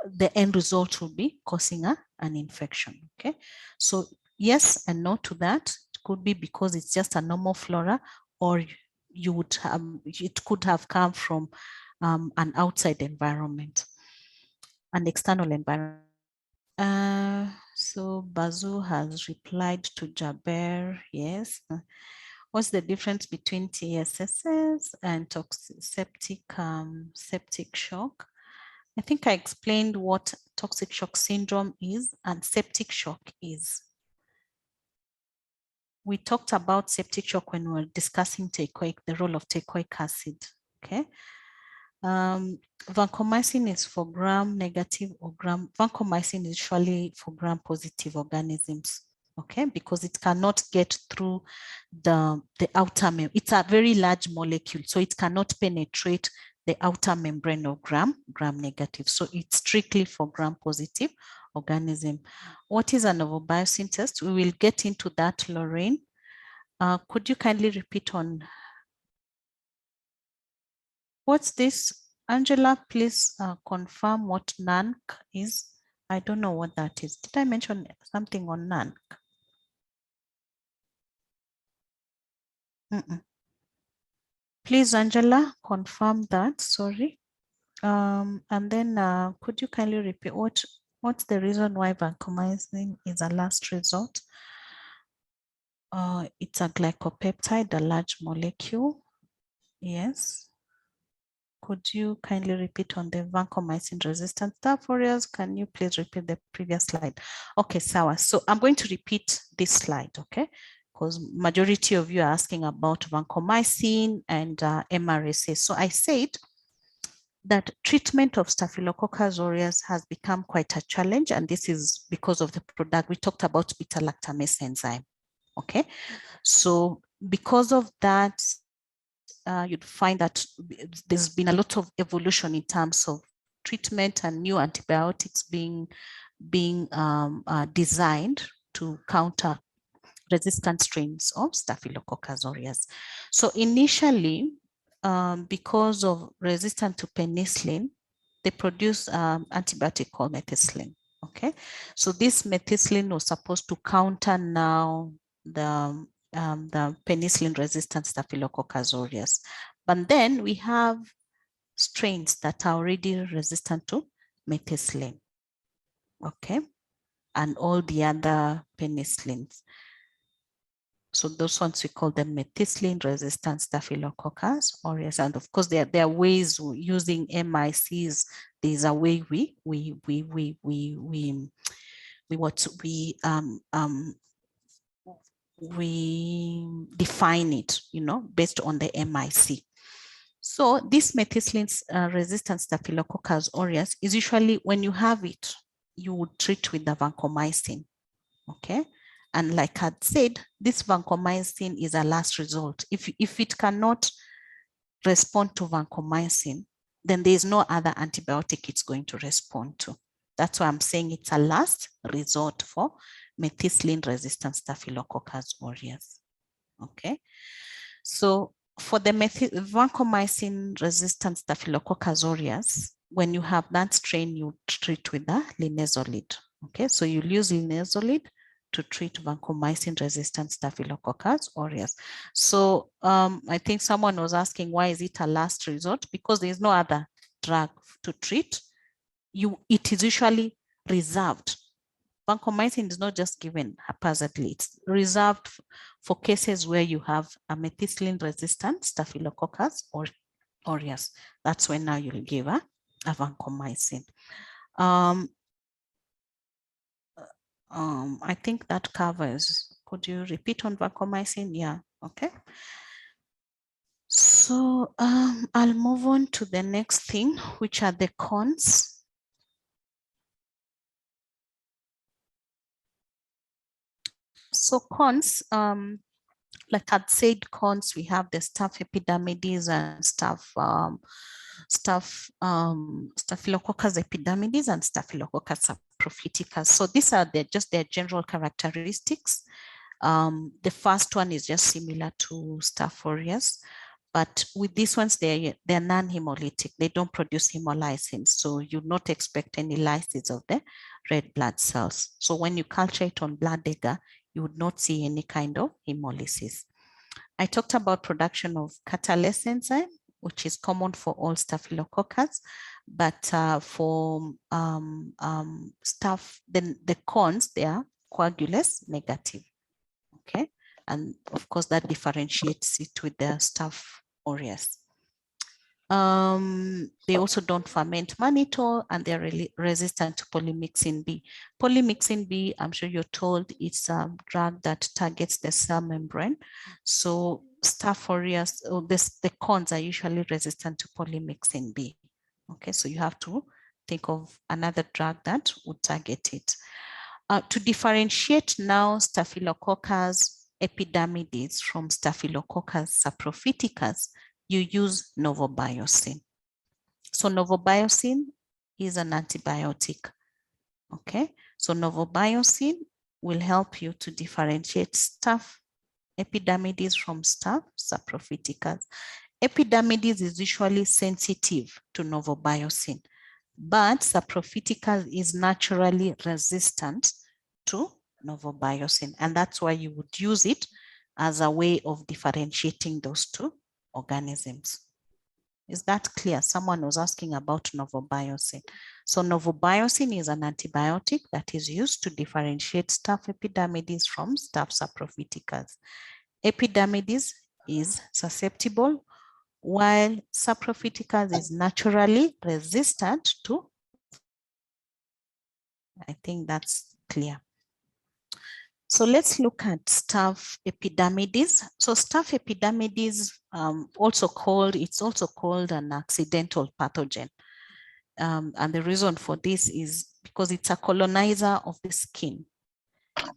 the end result will be causing an infection. Okay, so yes and no to that. It could be because it's just a normal flora, or you would have, it could have come from an outside environment, an external environment. So Bazu has replied to Jaber, yes. What's the difference between TSSs and septic shock? I think I explained what toxic shock syndrome is and septic shock is. We talked about septic shock when we were discussing teichoic, the role of teichoic acid, okay? Vancomycin is for gram-negative or vancomycin is usually for gram-positive organisms, okay? Because it cannot get through the outer membrane. It's a very large molecule, so it cannot penetrate the outer membrane of gram-negative. So it's strictly for gram-positive organism. What is an ovobiosyn test? We will get into that, Lorraine. Could you kindly repeat on what's this? Angela, please confirm what NANC is. I don't know what that is. Did I mention something on NANC? Please, Angela, confirm that. Sorry. And then could you kindly repeat what's the reason why vancomycin is a last resort? It's a glycopeptide, a large molecule. Yes. Could you kindly repeat on the vancomycin resistant Staph aureus? Can you please repeat the previous slide? Okay, Sawa. So I'm going to repeat this slide, okay? Because majority of you are asking about vancomycin and MRSA. So I said that treatment of Staphylococcus aureus has become quite a challenge, and this is because of the product. We talked about beta-lactamase enzyme, okay? So because of that, you'd find that there's been a lot of evolution in terms of treatment and new antibiotics being designed to counter resistant strains of Staphylococcus aureus. So initially, because of resistance to penicillin, they produce antibiotic called methicillin. Okay, so this methicillin was supposed to counter now the penicillin-resistant Staphylococcus aureus. But then we have strains that are already resistant to methicillin, okay, and all the other penicillins. So those ones we call them methicillin-resistant Staphylococcus aureus, and of course there are ways using MICs. There's a way we define it, you know, based on the MIC. So this methicillin-resistant Staphylococcus aureus is usually, when you have it, you would treat with the vancomycin, okay? And like I said, this vancomycin is a last resort. If it cannot respond to vancomycin, then there is no other antibiotic it's going to respond to. That's why I'm saying it's a last resort for methicillin-resistant Staphylococcus aureus. Okay, so for the vancomycin-resistant Staphylococcus aureus, when you have that strain, you treat with the linezolid. Okay, so you'll use linezolid to treat vancomycin-resistant Staphylococcus aureus. So I think someone was asking, why is it a last resort? Because there is no other drug to treat. It is usually reserved. Vancomycin is not just given haphazardly. It's reserved for cases where you have a methicillin-resistant Staphylococcus aureus. That's when now you'll give a vancomycin. I think that covers. Could you repeat on vancomycin? Yeah, okay. So I'll move on to the next thing, which are the cons. So cons, like I'd said, cons, we have the staph epidermidis and Staphylococcus epidermidis and Staphylococcus saprophyticus. So these are just their general characteristics. The first one is just similar to Staph aureus, but with these ones, they're non-hemolytic. They don't produce hemolysin, so you not expect any lysis of the red blood cells. So when you culture it on blood agar, you would not see any kind of hemolysis. I talked about production of catalase enzyme, which is common for all Staphylococcus, but for the cons, they are coagulase negative. Okay, and of course that differentiates it with the Staph aureus. They also don't ferment mannitol, and they're really resistant to polymyxin B. Polymyxin B, I'm sure you're told, it's a drug that targets the cell membrane. So Staph aureus, the cons are usually resistant to polymyxin B. Okay, so you have to think of another drug that would target it. To differentiate now Staphylococcus epidermidis from Staphylococcus saprophyticus, you use novobiocin. So novobiocin is an antibiotic. Okay, so novobiocin will help you to differentiate Staph epidermidis from Staph saprophyticus. Epidermidis is usually sensitive to novobiocin, but saprophyticus is naturally resistant to novobiocin, and that's why you would use it as a way of differentiating those two organisms. Is that clear? Someone was asking about novobiocin. So novobiocin is an antibiotic that is used to differentiate Staph epidermidis from Staph saprophyticus. Epidermidis is susceptible, while saprophyticus is naturally resistant to. I think that's clear. So let's look at Staph epidermidis. So Staph epidermidis, it's also called an accidental pathogen. And the reason for this is because it's a colonizer of the skin,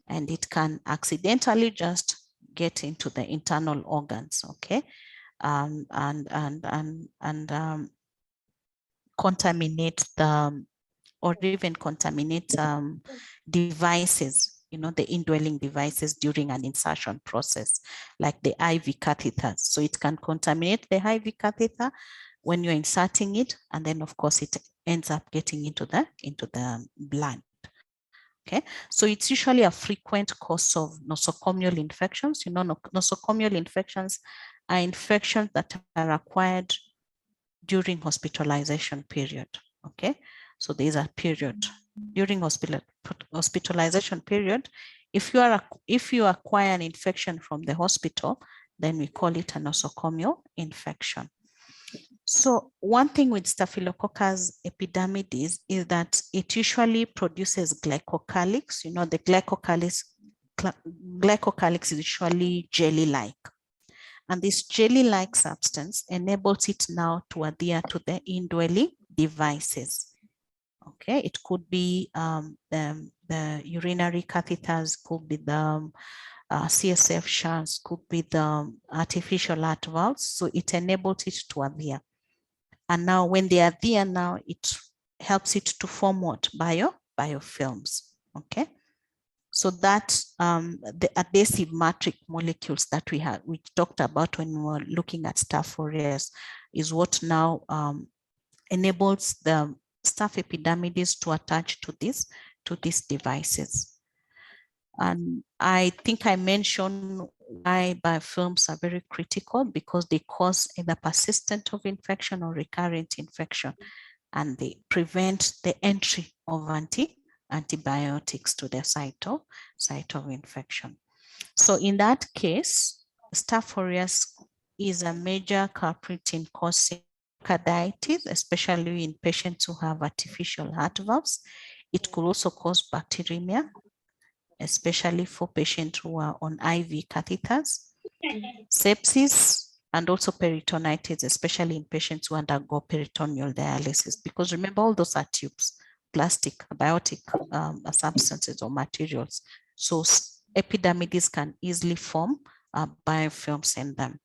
and it can accidentally just get into the internal organs, okay? And contaminate or even contaminate devices, you know, the indwelling devices during an insertion process, like the IV catheters. So it can contaminate the IV catheter when you're inserting it, and then of course it ends up getting into the blood. Okay, so it's usually a frequent cause of nosocomial infections. You know, nosocomial infections are infections that are acquired during hospitalization period. Okay, so there's a period during hospitalization period. If you acquire an infection from the hospital, then we call it a nosocomial infection. So one thing with Staphylococcus epidermidis is that it usually produces glycocalyx. You know, the glycocalyx is usually jelly-like. And this jelly-like substance enables it now to adhere to the indwelling devices. Okay, it could be the urinary catheters, could be the CSF shunts, could be the artificial heart valves. So it enables it to adhere. And now when they are there now, it helps it to form what? Biofilms, okay? So that the adhesive matrix molecules that we talked about when we were looking at Staph aureus is what now enables the Staph epidermidis to attach to these devices. And I think I mentioned why biofilms are very critical, because they cause either persistent of infection or recurrent infection, and they prevent the entry of antibiotics to the site of infection. So in that case, Staph aureus is a major culprit in causing carditis, especially in patients who have artificial heart valves. It could also cause bacteremia, especially for patients who are on IV catheters, sepsis, and also peritonitis, especially in patients who undergo peritoneal dialysis. Because remember, all those are tubes, plastic, biotic substances or materials. So epidermidis can easily form biofilms in them.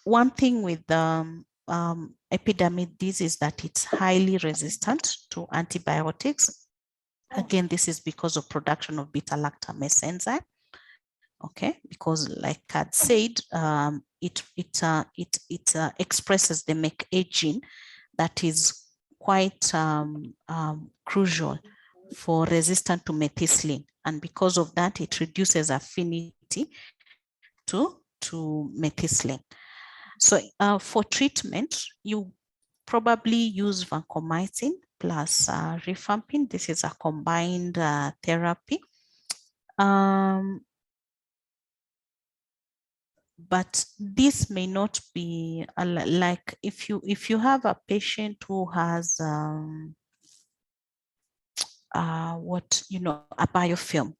One thing with epidermidis is that it's highly resistant to antibiotics. Again, this is because of production of beta-lactamase enzyme. Okay, because like I said, it expresses the MEK8 gene that is quite crucial for resistance to methicillin, and because of that, it reduces affinity to methicillin. So for treatment, you probably use vancomycin plus rifampin. This is a combined therapy. But this may not be like if you have a patient who has a biofilm,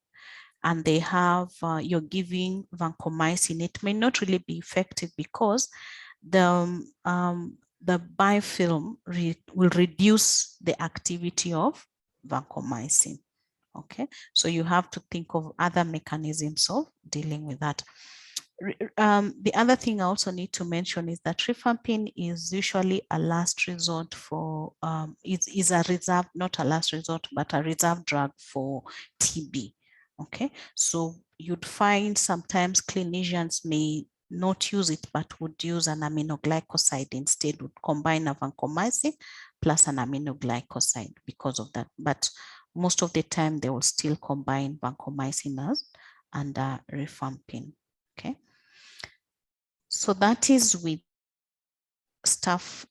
and they have you're giving vancomycin, it may not really be effective because the biofilm will reduce the activity of vancomycin. Okay, so you have to think of other mechanisms of dealing with that. The other thing I also need to mention is that rifampin is usually a last resort for, is a reserve, not a last resort, but a reserve drug for TB. Okay, so you'd find sometimes clinicians may not use it, but would use an aminoglycoside instead, would combine a vancomycin plus an aminoglycoside because of that. But most of the time they will still combine vancomycin and rifampin. Okay, so that is with Staph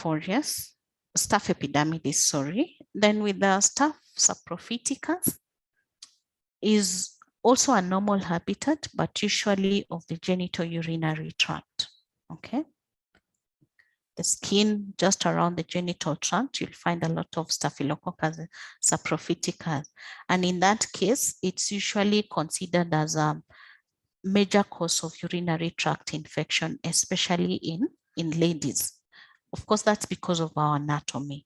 aureus, Staph epidermidis, sorry. Then with the Staph saprophyticus is also a normal habitat, but usually of the genitourinary tract. Okay, the skin just around the genital tract, you'll find a lot of Staphylococcus saprophyticus, and in that case, it's usually considered as a major cause of urinary tract infection, especially in ladies. Of course, that's because of our anatomy.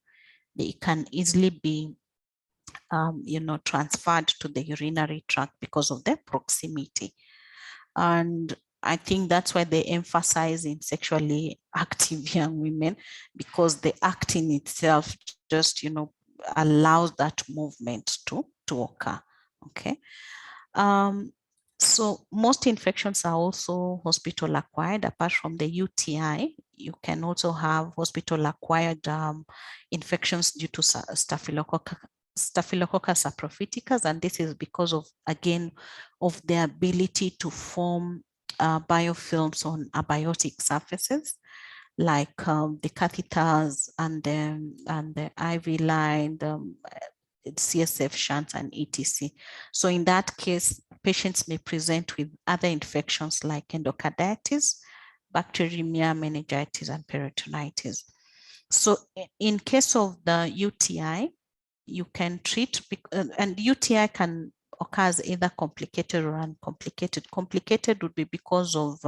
They can easily be transferred to the urinary tract because of their proximity. And I think that's why they emphasize in sexually active young women, because the act in itself just, allows that movement to occur. Okay. So most infections are also hospital acquired. Apart from the UTI, you can also have hospital acquired infections due to Staphylococcus Staphylococcus saprophyticus, and this is because of, again, of their ability to form biofilms on abiotic surfaces, like the catheters and the IV line, the CSF shunts, and etc. So in that case, patients may present with other infections like endocarditis, bacteremia, meningitis, and peritonitis. So in case of the UTI, you can treat, and UTI can occur as either complicated or uncomplicated. Complicated would be because of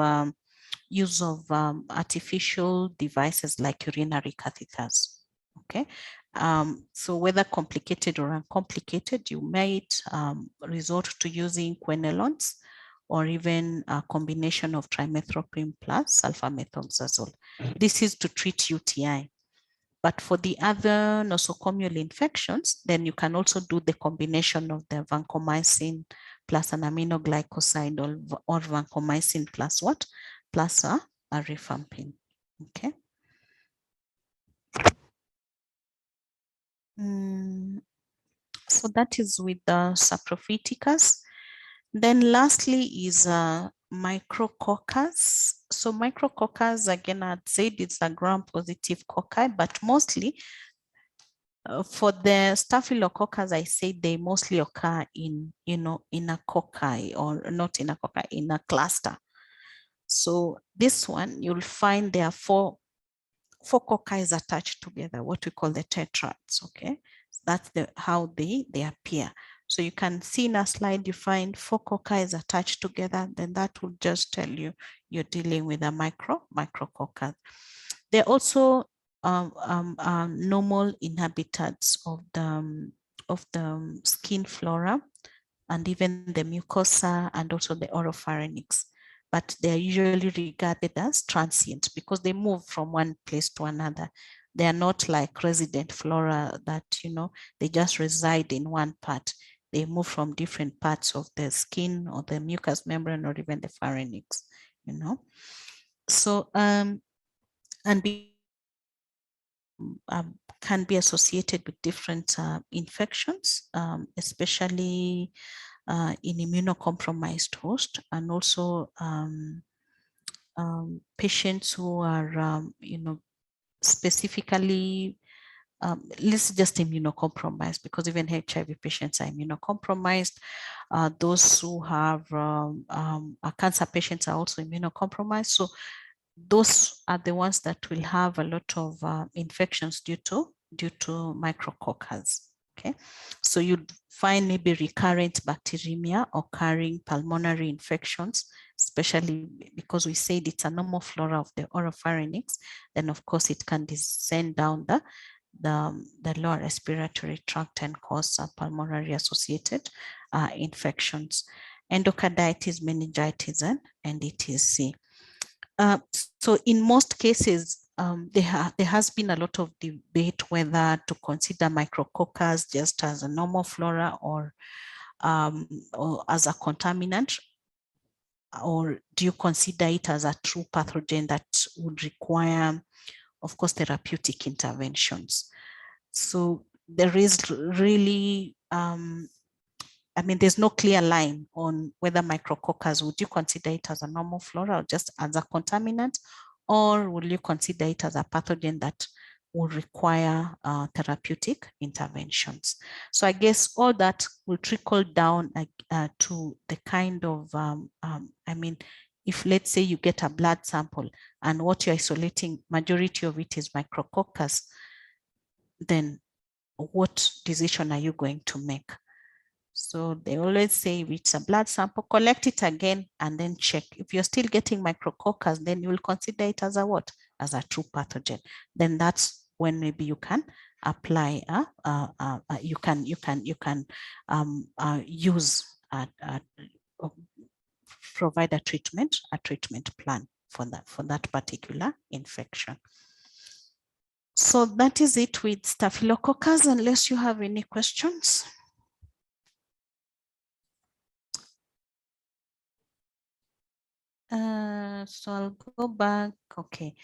use of artificial devices like urinary catheters. Okay, so whether complicated or uncomplicated, you might resort to using quinolones or even a combination of trimethoprim plus sulfamethoxazole. This is to treat UTI. But for the other nosocomial infections, then you can also do the combination of the vancomycin plus an aminoglycoside, or vancomycin plus what? Plus a rifampin. Okay. So that is with the saprophyticus. Then lastly is micrococcus. So micrococcus, again, I'd said it's a gram-positive cocci, but mostly for the staphylococcus, I say they mostly occur in, in a cocci, or not in a cocci, in a cluster. So this one, you'll find there are four cocci attached together, what we call the tetrads. Okay, that's how they appear. So you can see in a slide, you find 4 cocci attached together, then that will just tell you you're dealing with a micrococcus. They're also normal inhabitants of the skin flora, and even the mucosa, and also the oropharynx. But they are usually regarded as transient because they move from one place to another. They are not like resident flora that, they just reside in one part. They move from different parts of the skin or the mucous membrane or even the pharynx, So, and can be associated with different infections, especially in immunocompromised host, and also patients who are, specifically, let's just immunocompromised, because even HIV patients are immunocompromised. Those who have cancer patients are also immunocompromised. So those are the ones that will have a lot of infections due to micrococcus. Okay, so you'd find maybe recurrent bacteremia occurring, pulmonary infections, especially because we said it's a normal flora of the oropharynx. Then of course it can descend down the lower respiratory tract and cause pulmonary associated infections, endocarditis, meningitis, and etc. So in most cases, there has been a lot of debate whether to consider micrococcus just as a normal flora or as a contaminant, or do you consider it as a true pathogen that would require, of course, therapeutic interventions? So there is really, there's no clear line on whether micrococcus, would you consider it as a normal flora or just as a contaminant, or will you consider it as a pathogen that will require therapeutic interventions? So I guess all that will trickle down to the kind of, if let's say you get a blood sample and what you're isolating, majority of it is micrococcus, then what decision are you going to make? So they always say if it's a blood sample, collect it again and then check. If you're still getting micrococcus, then you will consider it as a what? As a true pathogen. Then that's when maybe you can apply. You can use provide a treatment plan for that particular infection. So that is it with staphylococcus, unless you have any questions. So I'll go back. Okay.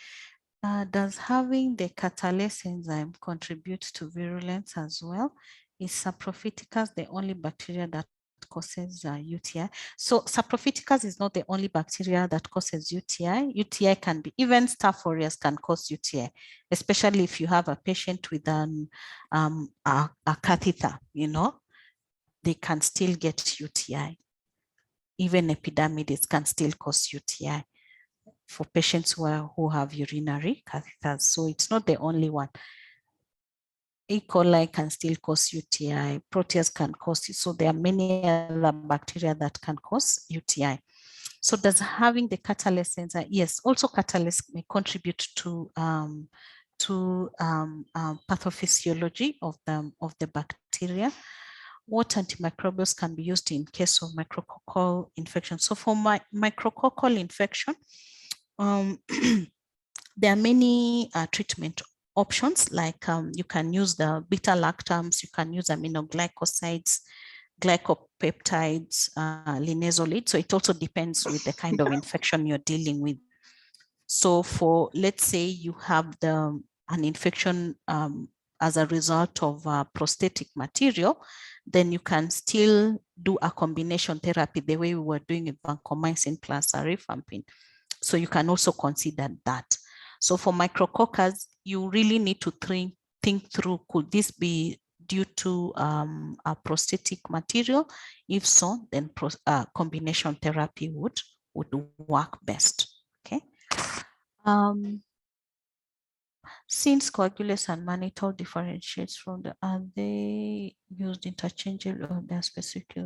Does having the catalase enzyme contribute to virulence as well? Is Saprophyticus the only bacteria that causes UTI? So Saprophyticus is not the only bacteria that causes UTI. UTI can be, even Staph aureus can cause UTI, especially if you have a patient with a catheter, you know, they can still get UTI. Even epidermidis can still cause UTI for patients who have urinary catheters. So it's not the only one. E. coli can still cause UTI, Proteus can cause it. So there are many other bacteria that can cause UTI. So does having the catalase sensor? Yes, also catalase may contribute to pathophysiology of the bacteria. What antimicrobials can be used in case of micrococcal infection? So for micrococcal infection, there are many treatment options, like you can use the beta lactams, you can use aminoglycosides, glycopeptides, linezolid. So it also depends with the kind of infection you're dealing with. So for, let's say you have an infection as a result of prosthetic material, then you can still do a combination therapy the way we were doing with vancomycin plus rifampin. So you can also consider that. So for micrococcus, you really need to think through, could this be due to a prosthetic material? If so, then combination therapy would work best. Okay. Since coagulase and mannitol differentiates from are they used interchangeably or their specific?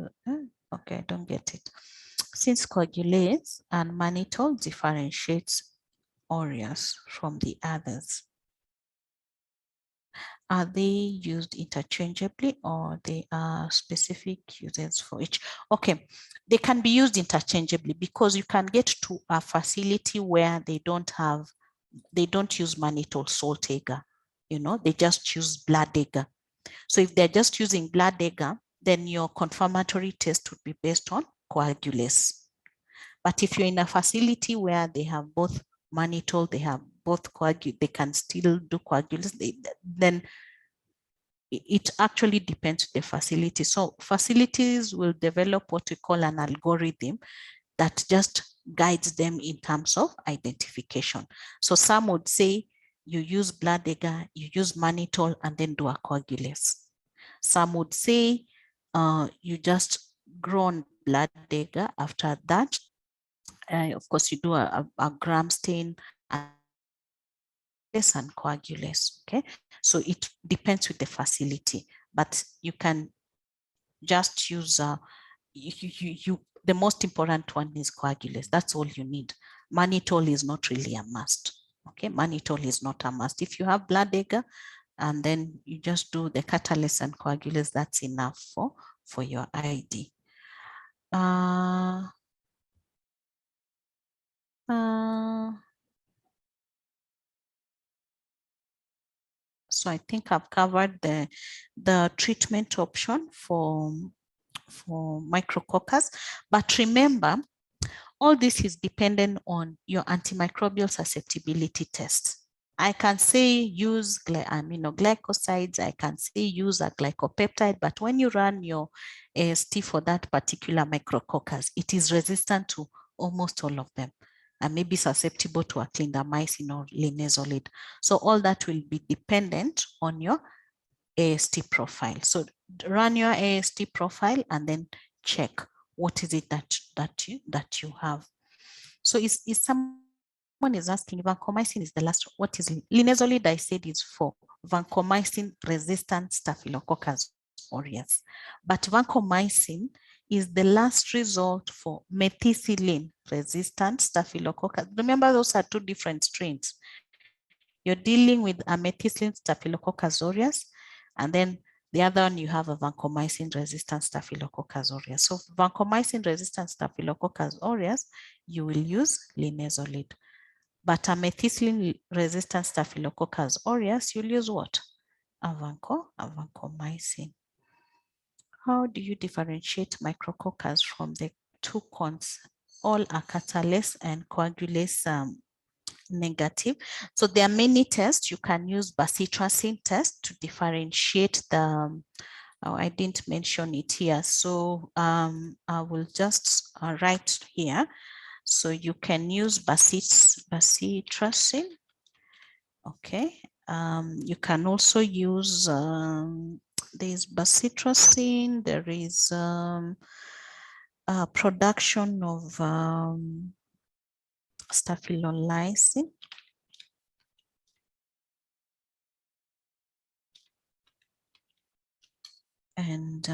Okay, I don't get it. Since coagulase and mannitol differentiates aureus from the others, are they used interchangeably or they are specific uses for each? Okay, they can be used interchangeably because you can get to a facility where they don't use mannitol salt agar, you know, they just use blood agar. So if they're just using blood agar, then your confirmatory test would be based on coagulase. But if you're in a facility where they have both mannitol, they have both coagulase, they can still do coagulase, then it actually depends on the facility. So facilities will develop what we call an algorithm that just guides them in terms of identification. So some would say you use blood agar, you use mannitol, and then do a coagulase. Some would say you just grow on blood agar. After that, of course, you do a gram stain and coagulase. Okay, so it depends with the facility, but you can just use the most important one is coagulase. That's all you need. Mannitol is not really a must. Okay, mannitol is not a must. If you have blood agar and then you just do the catalase and coagulase, that's enough for your ID. So I think I've covered the treatment option for micrococcus, but remember, all this is dependent on your antimicrobial susceptibility test. I can say use aminoglycosides, I can say use a glycopeptide, but when you run your AST for that particular micrococcus, it is resistant to almost all of them and may be susceptible to a clindamycin or linezolid. So all that will be dependent on your AST profile. So run your AST profile and then check what is it that you have. So is someone is asking, vancomycin is the last, what is linezolid? I said is for vancomycin resistant staphylococcus aureus, but vancomycin is the last resort for methicillin resistant staphylococcus. Remember, those are two different strains. You're dealing with a methicillin staphylococcus aureus, and then the other one you have a vancomycin resistant staphylococcus aureus. So vancomycin resistant staphylococcus aureus, you will use linezolid. But a methicillin resistant staphylococcus aureus, you'll use what? A vancomycin. How do you differentiate micrococcus from the two cons? All are catalase and coagulase negative. So there are many tests. You can use bacitracin test to differentiate the Oh, I didn't mention it here, so I will just write here. So you can use bacitracin. Okay, you can also use there's bacitracin. There is production of staphylococcus. And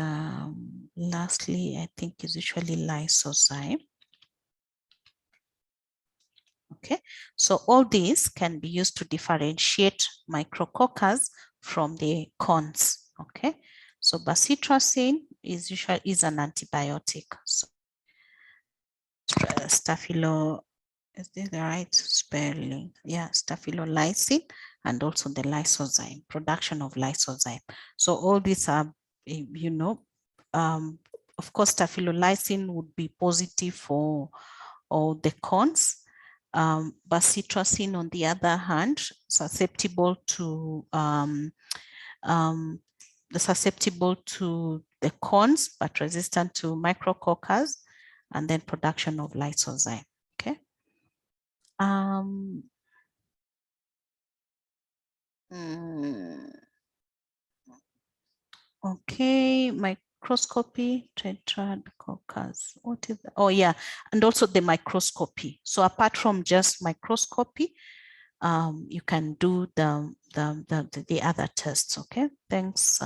lastly, I think is usually lysozyme. Okay, so all these can be used to differentiate micrococcus from the cones. Okay, so bacitracin is an antibiotic. So is this the right spelling? Yeah, staphylolysin and also the lysozyme, production of lysozyme. So all these are, you know, of course, staphylolysin would be positive for all the cones. Bacitracin, on the other hand, susceptible to the cones, but resistant to micrococcus, and then production of lysozyme. Okay. Okay, microscopy, tetracoccus. What is that? Oh yeah, and also the microscopy. So apart from just microscopy, you can do the other tests. Okay, thanks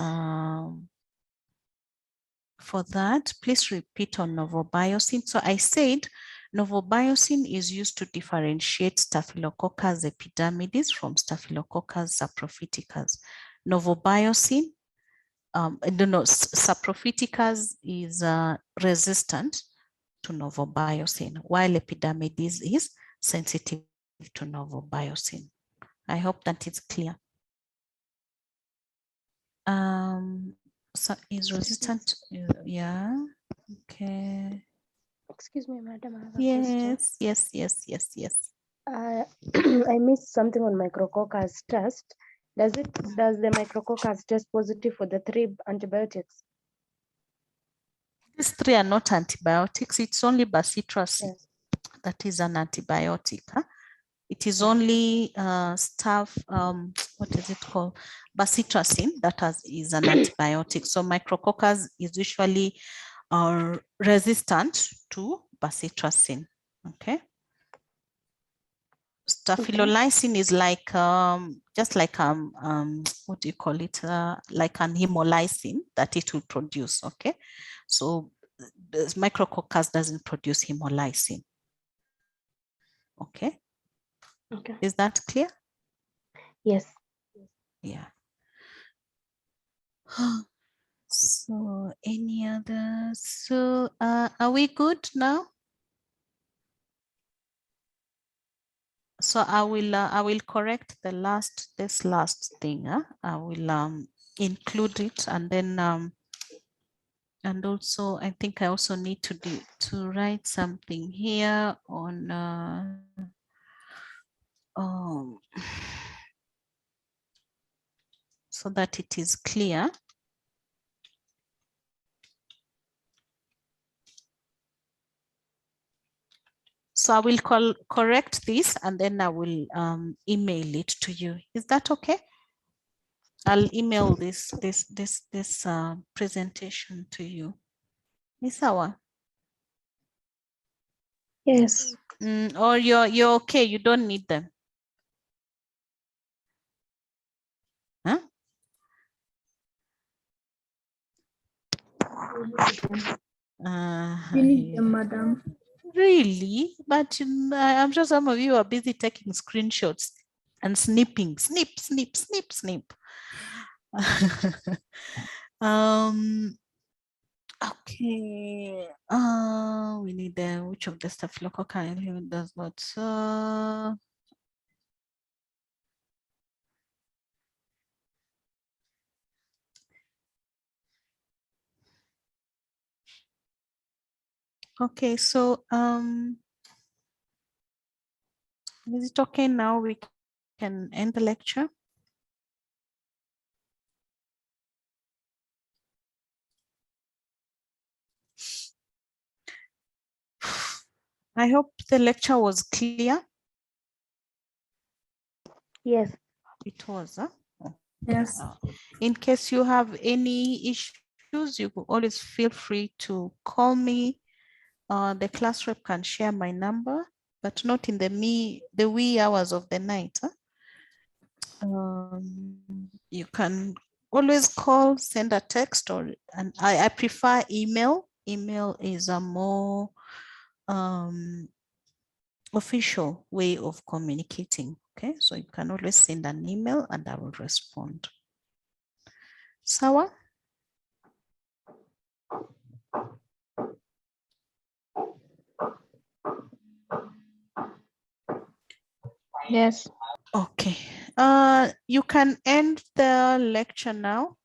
for that. Please repeat on novobiocin. So I said novobiocin is used to differentiate Staphylococcus epidermidis from Staphylococcus saprophyticus. Novobiocin, saprophyticus is resistant to novobiocin, while epidermidis is sensitive to novobiocin. I hope that is clear. So is resistant, yeah, okay. Excuse me, madam, I have a question. Yes. I missed something on micrococcus test. Does the micrococcus test positive for the 3 antibiotics? These 3 are not antibiotics. It's only bacitracin. Yes. That is an antibiotic. Huh? It is only what is it called? Bacitracin that is an antibiotic. So micrococcus is usually resistant to bacitracin. Okay. Staphylolysin is like just like what do you call it? Like an hemolysin that it will produce. Okay, so the micrococcus doesn't produce hemolysin. Okay. Okay. Is that clear? Yes. Yeah. So any other? So are we good now? So I will correct this last thing. I will include it, and then and also I think I also need to write something here on so that it is clear. So I will correct this, and then I will email it to you. Is that okay? I'll email this presentation to you. Misawa? Yes. Or you're okay, you don't need them. Huh? You need them, madam. Really? But I'm sure some of you are busy taking screenshots and snipping, snip. Okay. We need which of the staphylococcus does not. Okay, so is it okay now? We can end the lecture. I hope the lecture was clear. Yes. It was, huh? Yes. In case you have any issues, you can always feel free to call me. The class rep can share my number, but not in the wee hours of the night. Huh? You can always call, send a text, and I prefer email. Email is a more official way of communicating. Okay, so you can always send an email and I will respond. Sawa? Yes. Okay. You can end the lecture now.